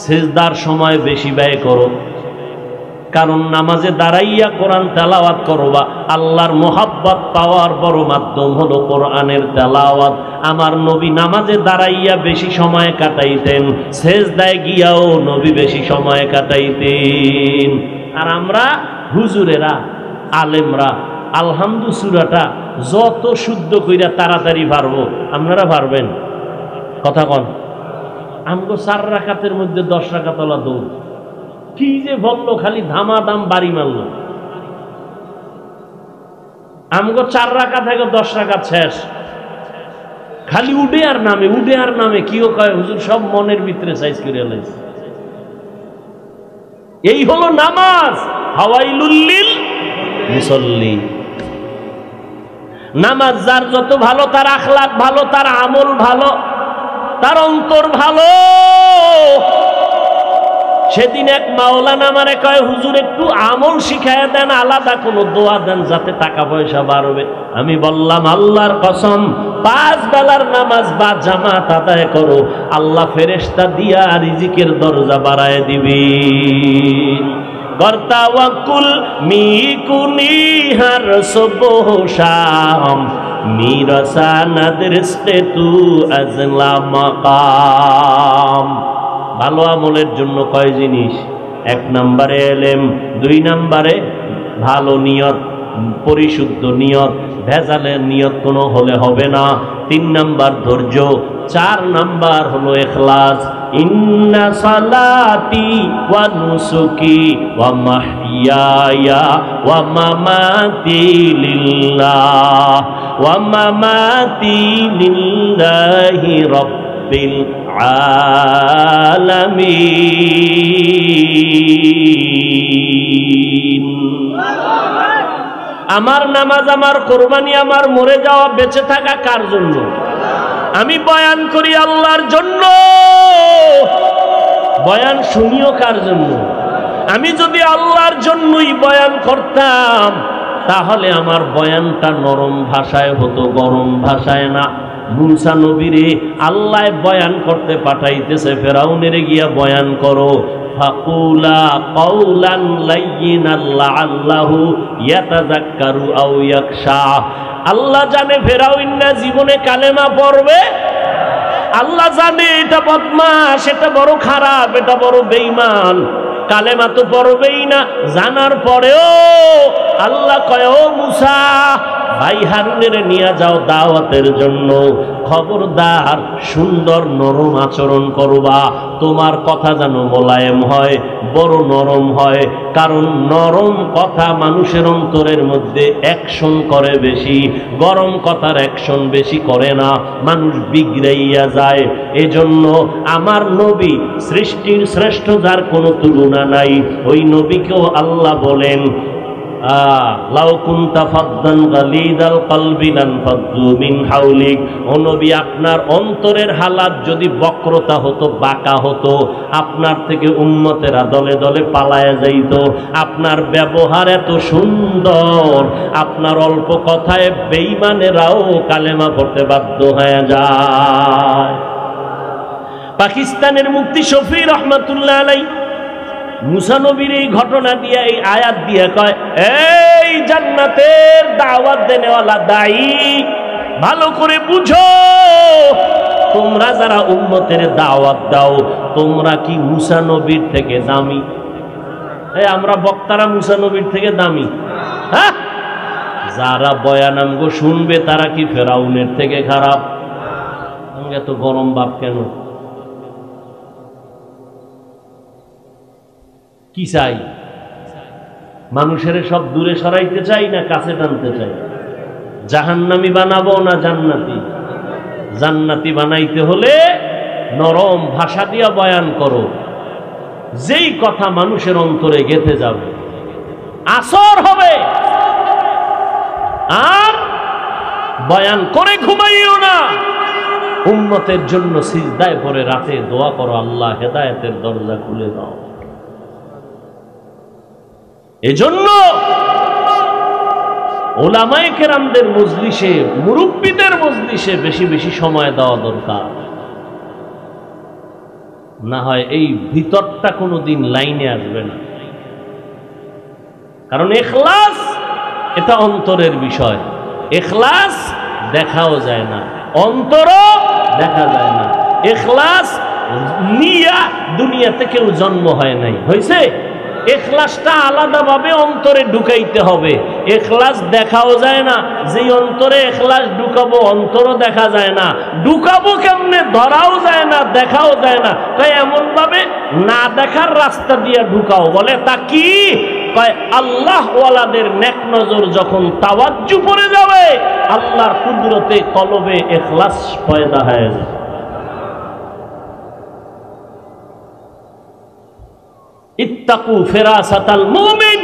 সিজদার সময় বেশি ব্যয় করো। কারণ নামাজে দাঁড়াইয়া কোরআন তেলাওয়াত করবা, আল্লাহর মোহাব্বত পাওয়ার বড় মাধ্যম হলো কোরআনের তেলাওয়াত। আমার নবী নামাজে দাঁড়াইয়া বেশি সময় কাটাইতেন, সিজদায় গিয়াও নবী বেশি সময় কাটাইতেন। আর আমরা হুজুরেরা, আলেমরা আলহামদু সূরাটা যত শুদ্ধ কইরা তাড়াতাড়ি পারবো, আপনারা পারবেন? কথা কন। আমগো 4 রাকাতের মধ্যে 10 রাকাত ওলা দৌড়, কি যে বললো, খালি ধামাধাম বাড়ি মারলো। আমগো 4 রাকাত থেকে 10 রাকাত শেষ, খালি উডে আর নামে, উডে আর নামে। কিও কয় হুজুর সব মনের ভিতরে সাইজ করে লাইছে। এই হলো নামাজ। ফাওয়াইলুল লিল মুসাল্লিন। নামাজ যার যত ভালো, তার আখলাক ভালো, তার আমল ভালো, তার অন্তর ভালো। সেদিন এক মাওলানা আমারে কয়, হুজুর একটু আমল শিখায় দেন, আলাদা কোনো দোয়া দেন যাতে টাকা পয়সা বাড়বে। আমি বললাম, আল্লাহর কসম, 5 বেলার নামাজ বা জামাত আদায় করো, আল্লাহ ফেরেশতা দিয়া রিজিকের দরজা বাড়ায় দিবে। গর্তাওয়াকুল মিকুনি হার সুবহ শাম মিরাসানাদ রিজকে তু আজলা মাকাম। ভালো আমলের জন্য কয় জিনিস? 1 নম্বরে এলেম, 2 নম্বরে ভালো নিয়ত, পরিশুদ্ধ নিয়ত, ভেজালের নিয়ত কোনো হলে হবে না। 3 নম্বর ধৈর্য, 4 নম্বর হলো ইখলাস। ইন্না সালাতি ওয়া নুসুকি ওয়া মাহইয়ায়া ওয়া মামাতি লিল্লাহ ওয়া মামাতি লিল্লাহি রাব্বিল আলামিন। আমার নামাজ, আমার কোরবানি, আমার মরে যাওয়া, বেঁচে থাকা কার জন্য? আমি বয়ান করি আল্লাহর জন্য। বয়ান শুনিও কার জন্য? আমি যদি আল্লাহর জন্যই বয়ান করতাম, তাহলে আমার বয়ানটা নরম ভাষায় হতো, গরম ভাষায় না। মুসা নবীরে আল্লাহ বয়ান করতে পাঠাইতেছে, ফেরাউনের গিয়া বয়ান করো। ফাকুলা কাওলান লাইয়িনান লাআল্লাহু ইয়াতাযাক্কারু আও ইয়াখশা। আল্লাহ জানে ফেরাউন না জীবনে কালেমা পড়বে। আল্লাহ জানে এটা বদমাশ, এটা বড় খারাপ, এটা বড় বেঈমান, কালেমা তো পড়বেই না। জানার পরেও আল্লাহ কয়, ও মুসা, ভাই হারুনের নিয়ে যাও দাওয়াতের জন্য। খবরদার, সুন্দর নরম আচরণ করবা। তোমার কথা যেন মোলায়েম হয়, বড় নরম হয়। কারণ নরম কথা মানুষের অন্তরের মধ্যে অ্যাকশন করে বেশি, গরম কথার অ্যাকশন বেশি করে না, মানুষ বিগড়াইয়া যায়। এজন্য আমার নবী সৃষ্টির শ্রেষ্ঠ, যার কোনো তুলনা নাই, ওই নবীকেও আল্লাহ বলেন, লাউ কুনতা ফাদ্দান গালিদাল কলবি লানফাদ্দু মিন হাওলিক। ও নবী, আপনার অন্তরের হালাত যদি বক্রতা হতো, বাঁকা হতো, আপনার থেকে উম্মতেরা দলে দলে পালায়া যাইত। আপনার ব্যবহার এত সুন্দর, আপনার অল্প কথায় বেঈমানেরাও কালেমা পড়তে বাধ্য হয়ে যায়। পাকিস্তানের মুফতি শফি রহমাতুল্লাহ আলাইহি মুসা নবীর এই ঘটনা দিয়ে, এই আয়াত দিয়ে কয়, এই জান্নাতের দাওয়াত দেনেওয়ালা দায়ী, ভালো করে বুঝো, তোমরা যারা উম্মতের দাওয়াত দাও, তোমরা কি মুসা নবীর থেকে দামি? আমরা বক্তারা মুসা নবীর থেকে দামি? হ্যাঁ, যারা বয়ান আমগো শুনবে তারা কি ফেরাউনের থেকে খারাপ? আমাকে এত গরম বাপ কেন? কি চাই? মানুষের সব দূরে সরাইতে চাই না কাছে টানতে চাই? জাহান্নামী বানাবো না জান্নাতি? জান্নাতি বানাইতে হলে নরম ভাষা দিয়া বয়ান করো, যেই কথা মানুষের অন্তরে গেঁথে যাবে, আসর হবে। আর বয়ান করে ঘুমাইও না। উম্মতের জন্য সিজদায় পড়ে রাতে দোয়া করো, আল্লাহ হেদায়েতের দরজা খুলে দাও। এজন্য ওলামায়ে কেরামদের মজলিসে, মুরব্বীদের মজলিসে বেশি বেশি সময় দেওয়া দরকার। না হয় এই ভিতরটা কোনোদিন লাইনে আসবে না। কারণ ইখলাস এটা অন্তরের বিষয়। ইখলাস দেখাও যায় না, অন্তরও দেখা যায় না। ইখলাস নিয়া দুনিয়াতে কেউ জন্ম হয় নাই, হয়েছে? ইখলাসটা আলাদাভাবে অন্তরে ঢুকাইতে হবে। ইখলাস দেখাও যায় না, যে অন্তরে ইখলাস ঢুকাবো অন্তরও দেখা যায় না। ঢুকাবো কেমনে? ধরাও যায় না, দেখাও যায় না। তাই এমন ভাবে না দেখার রাস্তা দিয়ে ঢুকাও। বলে তা কি? কয় আল্লাহ ওয়ালাদের নেক নজর যখন তাওয়াজ্জু পড়ে যাবে, আল্লাহর কুদরতে কলবে ইখলাস পয়দা হয়ে যায়। ইত্তাকু ফিরাসাতাল মুমিন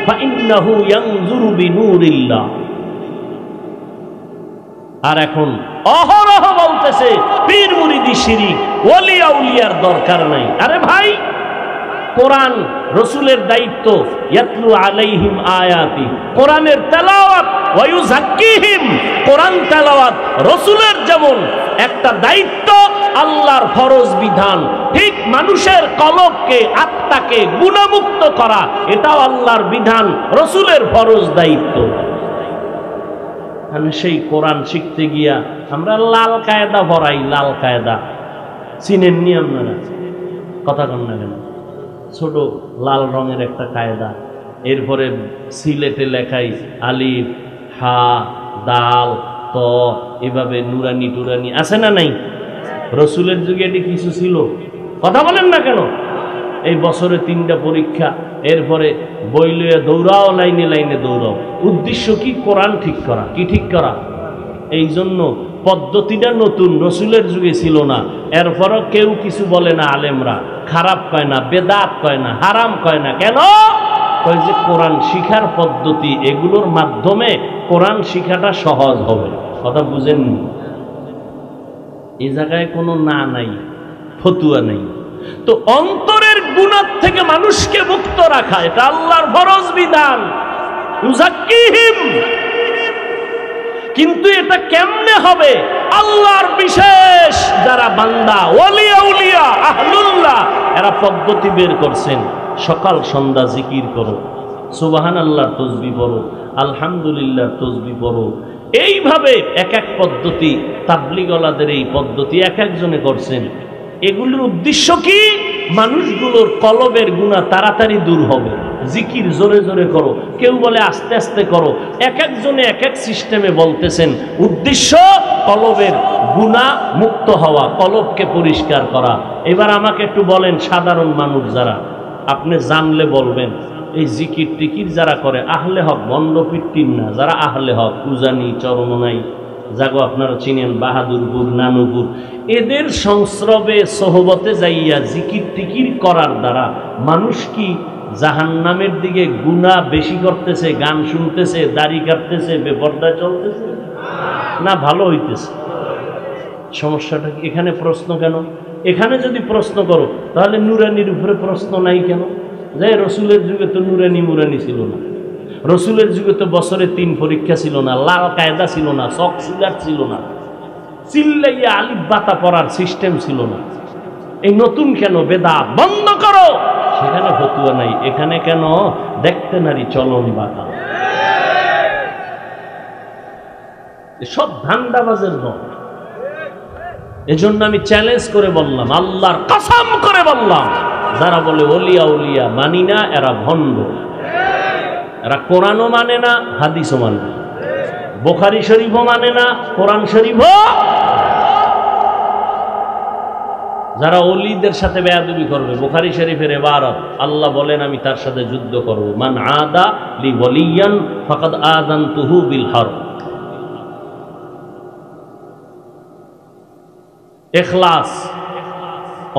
ফাইন্নাহু ইয়ানজুরু বিনুরিল্লাহ। আর এখন অহরহ বলতেছে পীর মুরিদি শিরিক, ওলি আউলিয়ার দরকার নাই। আরে ভাই, কোরআন রাসূলের দায়িত্ব, ইয়াতলু আলাইহিম আয়াতি, কোরআনের তেলাওয়াত, ওয়া ইউযাক্কিহিম, কোরআন তেলাওয়াত রাসূলের যেমন একটা দায়িত্ব, আল্লাহর ফরজ বিধান, ঠিক মানুষের কলবকে, আত্মাকে গুনাহমুক্ত করা, এটাও আল্লাহর বিধান, রাসূলের ফরজ দায়িত্ব। মানে সেই কোরআন শিখতে গিয়া আমরা লাল কায়দা ভরাই, লাল কায়দা চিনেননি আপনারা? কথা কন না কেন? ছোট লাল রঙের একটা কায়দা, এরপরে সিলেটে লেখাই আলিফ, হা, দাল, ত, এভাবে নুরানি টুরানি আছে না নাই? রসুলের যুগে এটি কিছু ছিল? কথা বলেন না কেন? এই বছরে 3টা পরীক্ষা, এরপরে বই লইয়া দৌড়াও, লাইনে লাইনে দৌড়াও। উদ্দেশ্য কি? কোরআন ঠিক করা। কি ঠিক করা? এই জন্য পদ্ধতিটা নতুন, রসুলের যুগে ছিল না। এরপরও কেউ কিছু বলে না, আলেমরা খারাপ কয় না, বেদাত কয় না, হারাম কয় না। কেন? কয় যে কোরআন শিখার পদ্ধতি, এগুলোর মাধ্যমে কোরআন শিখাটা সহজ হবে। কথা বুঝেননি? এই জায়গায় কোনো না নাই, ফতুয়া নাই। তো অন্তরের গুনাহ থেকে মানুষকে মুক্ত রাখা, এটা আল্লাহর ফরজ বিধান। ইউযাক্কিহিম, কিন্তু এটা কেমনে হবে? আল্লাহর বিশেষ যারা বান্দা, ওলি আউলিয়া, আহলুল্লাহ, এরা পদ্ধতি বের করছেন। সকাল সন্ধ্যা জিকির করো, সুবহানাল্লাহ তাসবিহ পড়ো, আলহামদুলিল্লাহ তাসবিহ পড়ো। এইভাবে এক এক পদ্ধতি, তাবলীগওয়ালাদের এই পদ্ধতি এক একজনে করছেন। এগুলোর উদ্দেশ্য কি? মানুষগুলোর কলবের গুনাহ তাড়াতাড়ি দূর হবে। জিকির জোরে জোরে করো, কেউ বলে আস্তে আস্তে করো, এক একজনে এক এক সিস্টেমে বলতেছেন। উদ্দেশ্য কলবের গুনাহ মুক্ত হওয়া, কলবকে পরিষ্কার করা। এবার আমাকে একটু বলেন, সাধারণ মানুষ যারা, আপনি জানলে বলবেন, এই জিকির টিকির যারা করে আহলে হক, বন্ডপিট্টির না, যারা আহলে হক, উজানি, চরমনাই, যাগো আপনারা চিনেন, বাহাদুরপুর, নানুপুর, এদের সংস্রবে সোহবতে যাইয়া জিকির টিকির করার দ্বারা মানুষ কি জাহান্নামের দিকে গুনাহ বেশি করতেছে? গান শুনতেছে, দাড়ি কাটতেছে, বেপরদা চলতেছে, না ভালো হইতেছে? সমস্যাটা কি এখানে? প্রশ্ন কেন? এখানে যদি প্রশ্ন করো তাহলে নুরানির উপরে প্রশ্ন নাই কেন? যে রসুলের যুগে তো নুরানি মুরানি ছিল না, রসুলের যুগে তো বছরে 3 পরীক্ষা ছিল না, লাল কায়দা ছিল না, চক সিলার ছিল না, চিল্লাইয়া আলিফ বাতা পড়ার সিস্টেম ছিল না। এই নতুন কেন? বেদাত বন্ধ করো। সেখানে ফতুয়া নাই। এখানে কেন? দেখতে নারী চলন বাতা, সব ধান্দাবাজের দল। এজন্য আমি চ্যালেঞ্জ করে বললাম, আল্লাহর কসম করে বললাম, যারা বলে ওলিয়া উলিয়া মানি না, এরা ভণ্ড। এরা কোরআনও মানে না, হাদিসও মানে না, বুখারী শরীফও মানে না, কোরআন শরীফও। যারা ওলিদের সাথে বেয়াদবি করবে, বুখারী শরীফের ইবারত, আল্লাহ বলেন আমি তার সাথে যুদ্ধ করব। মান আদা লি ওয়ালিয়ান ফাকাদ আযানতুহু বিল হারব। ইখলাস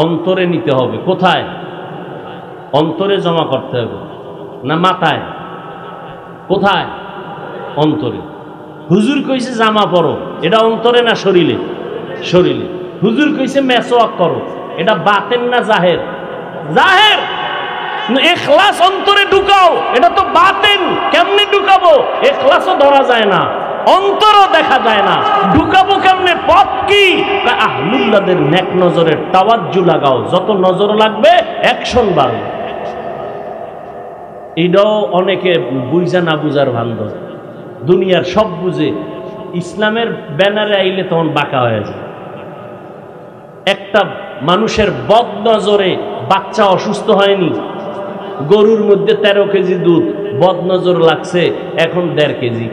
অন্তরে নিতে হবে। কোথায়? অন্তরে জমা করতে হবে, না মাথায়? কোথায়? অন্তরে। হুজুর কইছে জামা পরো, এটা অন্তরে না শরীরে? শরীরে। হুজুর কইছে মেসওয়াক করো, এটা বাতেন না জাহের? জাহের। ইখলাস অন্তরে ঢুকাও, এটা তো বাতেন। কেমনে ঢুকাবো? ইখলাসও ধরা যায় না, অন্তরও দেখা যায় না, ঢুকাবো কেমনে? পথ কি? আহলুল্লাহদের নেক নজরের তাওয়াজ্জু লাগাও, যত নজর লাগবে অ্যাকশন বাড়বে। এটাও অনেকে বুঝা না বুঝার ভান্ড, দুনিয়ার সব বুঝে, ইসলামের ব্যানারে আইলে তখন বাঁকা হয়ে যায়। একটা মানুষের বদ নজরে বাচ্চা অসুস্থ হয়নি, গরুর মধ্যে 13 কেজি দুধ, বদ নজর লাগছে, এখন 1.5 কেজি।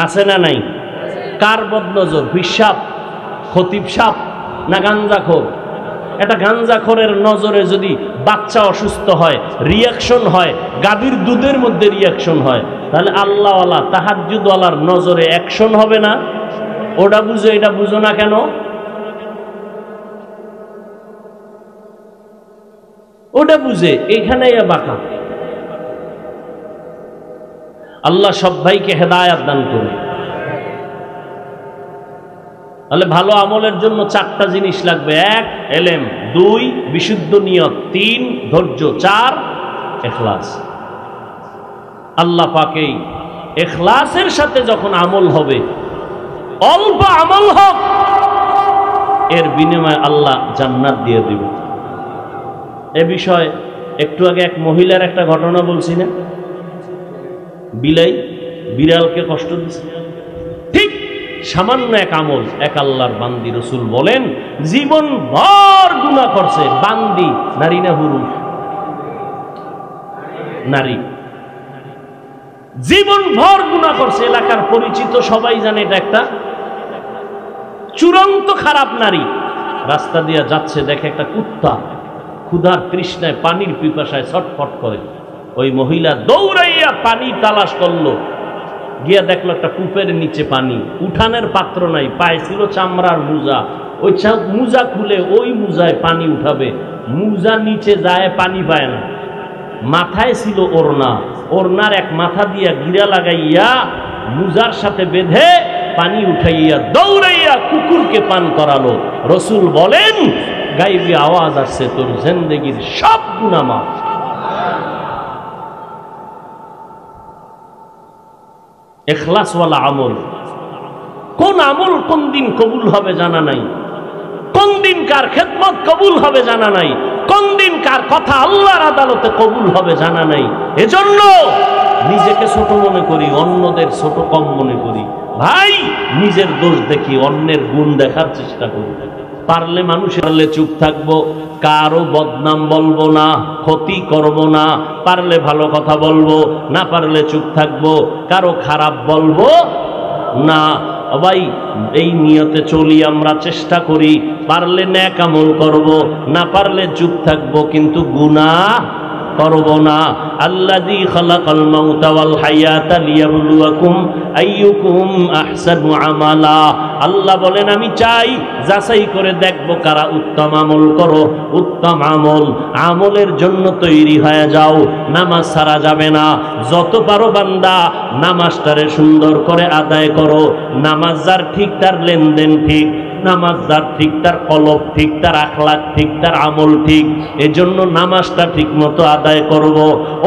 আছে না নাই? কার বদ নজর? পিসাব, খতিব সাপ, না গাঞ্জাখোর? একটা গাঞ্জাখোরের নজরে যদি বাচ্চা অসুস্থ হয়, রিয়াকশন হয়, গাভীর দুধের মধ্যে রিয়াকশন হয়, তাহলে আল্লাহওয়ালা তাহাজ্জুদওয়ালার নজরে অ্যাকশন হবে না? ওটা বুঝো, এটা বুঝো না কেন? ওটা বুঝে এখানে বাঁকা। আল্লাহ সব ভাইকে হেদায়াত দান করে। তাহলে ভালো আমলের জন্য 4টা জিনিস লাগবে। 1 এলেম, 2 বিশুদ্ধ নিয়ত, 3 ধৈর্য, 4 ইখলাস। আল্লাহ পাকেই ইখলাসের সাথে যখন আমল হবে, অল্প আমল হোক, এর বিনিময়ে আল্লাহ জান্নাত দিয়ে দিবে। এ বিষয়ে একটু আগে এক মহিলার একটা ঘটনা বলছি না, বিড়ালকে কষ্ট দিচ্ছে। ঠিক সামান্য এক আমল, এক আল্লাহর বান্দি, রসুল বলেন জীবন ভর গুনাহ করছে। বান্দি নারী না পুরুষ? নারী। জীবন ভর গুনাহ করছে, এলাকার পরিচিত, সবাই জানে এটা একটা চূড়ান্ত খারাপ নারী। রাস্তা দিয়ে যাচ্ছে, দেখে একটা কুত্তা ক্ষুধার তৃষ্ণায় পানির পিপাসায় ছটফট করে। ওই মহিলা দৌড়াইয়া পানি তালাশ করলো, গিয়া দেখলো একটা কূপের নিচে পানি, উঠানের পাত্র নাই, পায়ে ছিল চামড়ার মোজা। ওই মোজা খুলে ওই মোজায় পানি উঠাবে, মোজা নিচে যায়, পানি পায় না। মাথায় ছিল ওড়না, ওড়নার এক মাথা দিয়া গিরা লাগাইয়া মোজার সাথে বেঁধে পানি উঠাইয়া দৌড়াইয়া কুকুরকে পান করালো। রসুল বলেন গাইবি আওয়াজ আসছে, তোর জিন্দেগির সব গুনাহ মাফ। ইখলাসওয়ালা আমল। কোন আমল কোন দিন কবুল হবে জানা নাই, কোন দিন কার খেদমত কবুল হবে জানা নাই, কোন দিন কার কথা আল্লাহর আদালতে কবুল হবে জানা নাই। এজন্য নিজেকে ছোট মনে করি, অন্যদের ছোট কম মনে করি। ভাই, নিজের দোষ দেখি, অন্যের গুণ দেখার চেষ্টা করি। পারলে মানুষের চুপ থাকবো, কারো বদনাম বলবো না, ক্ষতি করব না। পারলে ভালো কথা বলবো, না পারলে চুপ থাকবো, কারো খারাপ বলবো না। ভাই, এই নিয়তে চলি আমরা, চেষ্টা করি। পারলে নেক আমল করব, না পারলে চুপ থাকবো, কিন্তু গুনাহ করব না। আল্লাযী খালাকাল মাউতা ওয়াল হায়াতা লিয়াবলুয়াকুম আইয়ুকুম আহসানু আমালা। আল্লাহ বলেন আমি চাই যাচাই করে দেখব কারা উত্তম আমল করো। উত্তম আমল, আমলের জন্য তৈরি হয়ে যাও। নামাজ ছাড়া যাবে না। যত পারো বান্দা নামাজটারে সুন্দর করে আদায় করো। নামাজ যার ঠিক, তার লেনদেন ঠিক। নামাজ যার ঠিক, তার কলব ঠিক, তার আখলাক ঠিক, তার আমল ঠিক। এজন্য নামাজটা ঠিক মতো আদায় করব।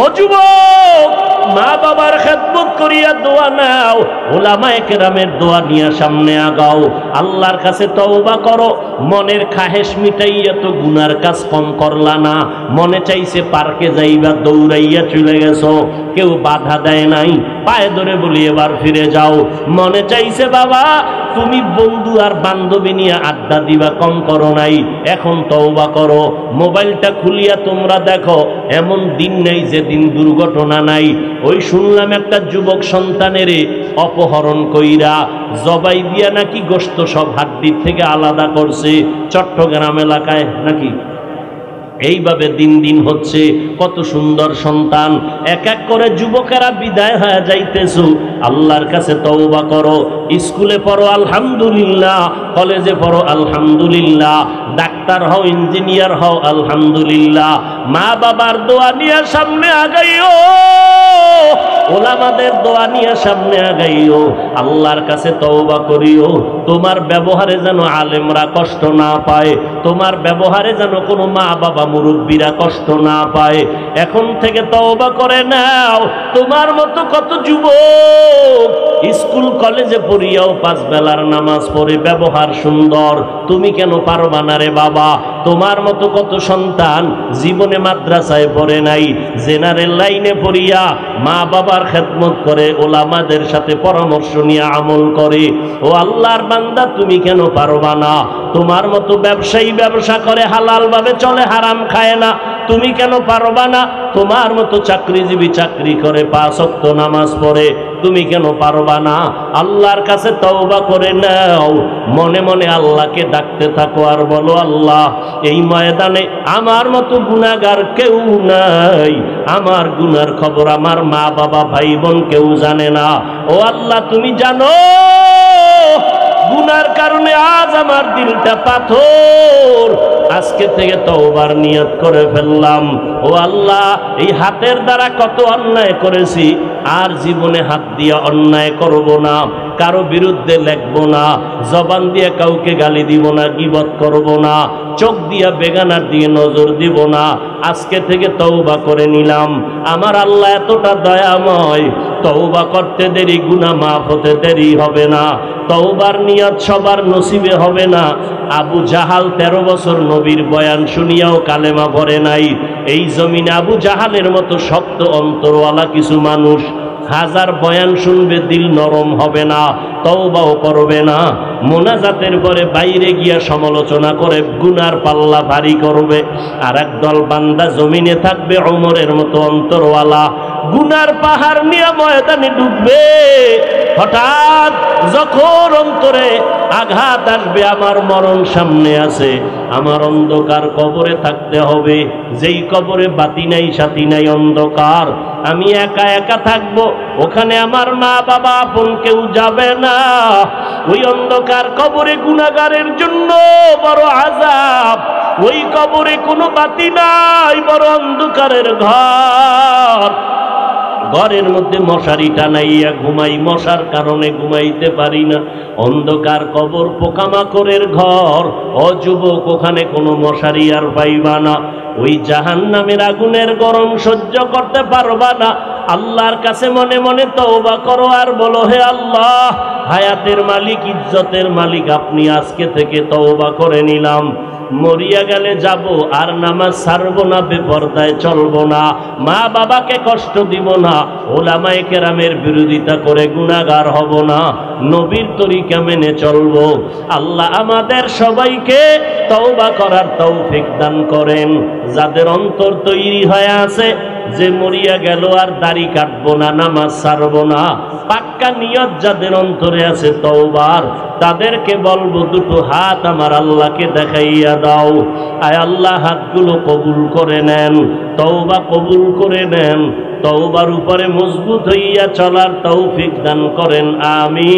ও যুবক, মা বাবার খেদমত করিয়া দোয়া নাও, উলামায়ে কেরামের দোয়া নিয়ে সামনে আগাও। আল্লাহর কাছে তওবা করো। মনের খাহেশ মিটাইয়া তো গুনার কাজ কম করলা না। মনে চাইছে পার্কে যাইবা, দৌড়াইয়া চলে গেছো, কেউ বাধা দেয় নাই, পায়ে ধরে বলি এবার ফিরে যাও। মনে চাইছে বাবা তুমি বন্ধু আর বান্ধবী নিয়ে আড্ডা দিবা, কম করো নাই, এখন তওবা করো। মোবাইলটা খুলিয়া তোমরা দেখো, এমন দিন নাই যে দিন দুর্ঘটনা নাই। ওই শুনলাম একটা যুবক সন্তানের অপহরণ কইরা জবাই দিয়া নাকি গোশত সব হাড্ডির থেকে আলাদা করছে, চট্টগ্রাম এলাকায় নাকি। এইভাবে দিন দিন হচ্ছে। কত সুন্দর সন্তান, এক এক করে যুবকেরা বিদায় হয়ে যাইতেছো। আল্লাহর কাছে তওবা করো। স্কুলে পড়ো আলহামদুলিল্লাহ, কলেজে পড়ো আলহামদুলিল্লাহ, ডাক্তার হও, ইঞ্জিনিয়ার হও আলহামদুলিল্লাহ। মা বাবার দোয়া নিয়ে সামনে আগাইও, ওলামাদের দোয়া নিয়ে সামনে আগাইও। আল্লাহর কাছে তওবা করিও। তোমার ব্যবহারে যেন আলেমরা কষ্ট না পায়, তোমার ব্যবহারে যেন কোনো মা বাবা মুরব্বীরা কষ্ট না পায়। এখন থেকে তওবা করে নাও। তোমার মতো কত যুবক স্কুল কলেজে পড়িয়াও 5 বেলার নামাজ পড়ে ব্যবহার সুন্দর, তুমি কেন পারবা না রে বাবা? তোমার মতো কত সন্তান জীবনে মাদ্রাসায় পড়ে নাই, জেনারেল লাইনে পড়িয়া মা বাবার খেদমত করে, ওলামাদের সাথে পরামর্শ নিয়ে আমল করে। ও আল্লাহর বান্দা, তুমি কেন পারবা না? তোমার মতো ব্যবসায়ী ব্যবসা করে হালাল ভাবে চলে, হারাম খায় না, তুমি কেন পারবা না? তোমার মতো চাকরিজীবী চাকরি করে 5 ওয়াক্ত নামাজ পড়ে, তুমি কেন পারবা না? আল্লাহর কাছে তওবা করে নাও। মনে মনে আল্লাহকে ডাকতে থাকো আর বলো, আল্লাহ এই ময়দানে আমার মতো গুনাহগার কেউ নাই, আমার গুনার খবর আমার মা বাবা ভাই বোন কেউ জানে না। ও আল্লাহ তুমি জানো, গুনার কারণে আজ আমার দিলটা পাথর, আজকে থেকে তওবার নিয়ত করে ফেললাম। ও আল্লাহ, এই হাতের দ্বারা কত অন্যায় করেছি, আর জীবনে হাত দিয়ে অন্যায় করব না, কারো বিরুদ্ধে লেখবো না, জবান দিয়ে কাউকে গালি দিব না, গীবত করব না, চোখ দিয়া বেগানার দিয়ে নজর দিব না। আজকে থেকে তওবা করে নিলাম। আমার আল্লাহ এতটা দয়াময়, তওবা করতে দেরি, গুনাহ মাফ হতে দেরি হবে না। তওবার নিয়ত সবার নসিবে হবে না। আবু জাহাল 13 বছর নবীর বয়ান শুনিয়াও কালেমা পড়ে নাই। এই জমিনে আবু জাহালের মতো শক্ত অন্তরওয়ালা কিছু মানুষ, হাজার বয়ান শুনবে, দিল নরম হবে না, তওবাও করবে না। মোনাজাতের পরে বাইরে গিয়া সমালোচনা করে গুনার পাল্লা ভারী করবে। আর একদল বান্দা জমিনে থাকবে ওমরের মতো অন্তরওয়ালা, গুনার পাহাড় নিয়ে ময়দানে ডুববে। হঠাৎ যখন অন্তরে আঘাত আসবে, আমার মরণ সামনে আছে, আমার অন্ধকার কবরে থাকতে হবে, যেই কবরে বাতি নাই, সাথী নাই, অন্ধকার, আমি একা একা থাকবো। ওখানে আমার মা বাবা আপন কেউ যাবে না। ওই অন্ধকার কবরে গুনাহগারের জন্য বড় আযাব। ওই কবরে কোনো বাতি নাই, বড় অন্ধকারের ঘর। ঘরের মধ্যে মশারি টানাইয়া ঘুমাই, মশার কারণে ঘুমাইতে পারি না। অন্ধকার কবর, পোকামাকড়ের ঘর। ও যুবক, ওখানে কোনো মশারি আর পাইবা না। ওই জাহান্নামের আগুনের গরম সহ্য করতে পারবা না। আল্লাহর কাছে মনে মনে তওবা করো আর বলো, হে আল্লাহ, হায়াতের মালিক, ইজ্জতের মালিক, আপনি আজকে থেকে তওবা করে নিলাম। মরিয়া গেলে যাব, আর নামাজ ছাড়বো না, বেপরদায় চলবো না, মা বাবাকে কষ্ট দিব না, ওলামায়ে কেরামের বিরোধিতা করে গুনাহগার হব না, নবীর তরিকা মেনে চলবো। আল্লাহ আমাদের সবাইকে তওবা করার তৌফিক দান করেন। যাদের অন্তর তৈরি হয়ে আছে যে মরিয়া গেল আর দাড়ি কাটবো না, নামাজ ছাড়বো না, পাক্কা নিয়ত যাদের অন্তরে আছে তওবার, তাদেরকে বলবো দুটো হাত আমার আল্লাহকে দেখাইয়া দাও। আয় আল্লাহ, হাতগুলো কবুল করে নেন, তওবা কবুল করে নেন, তওবার উপরে মজবুত হইয়া চলার তৌফিক দান করেন। আমিন।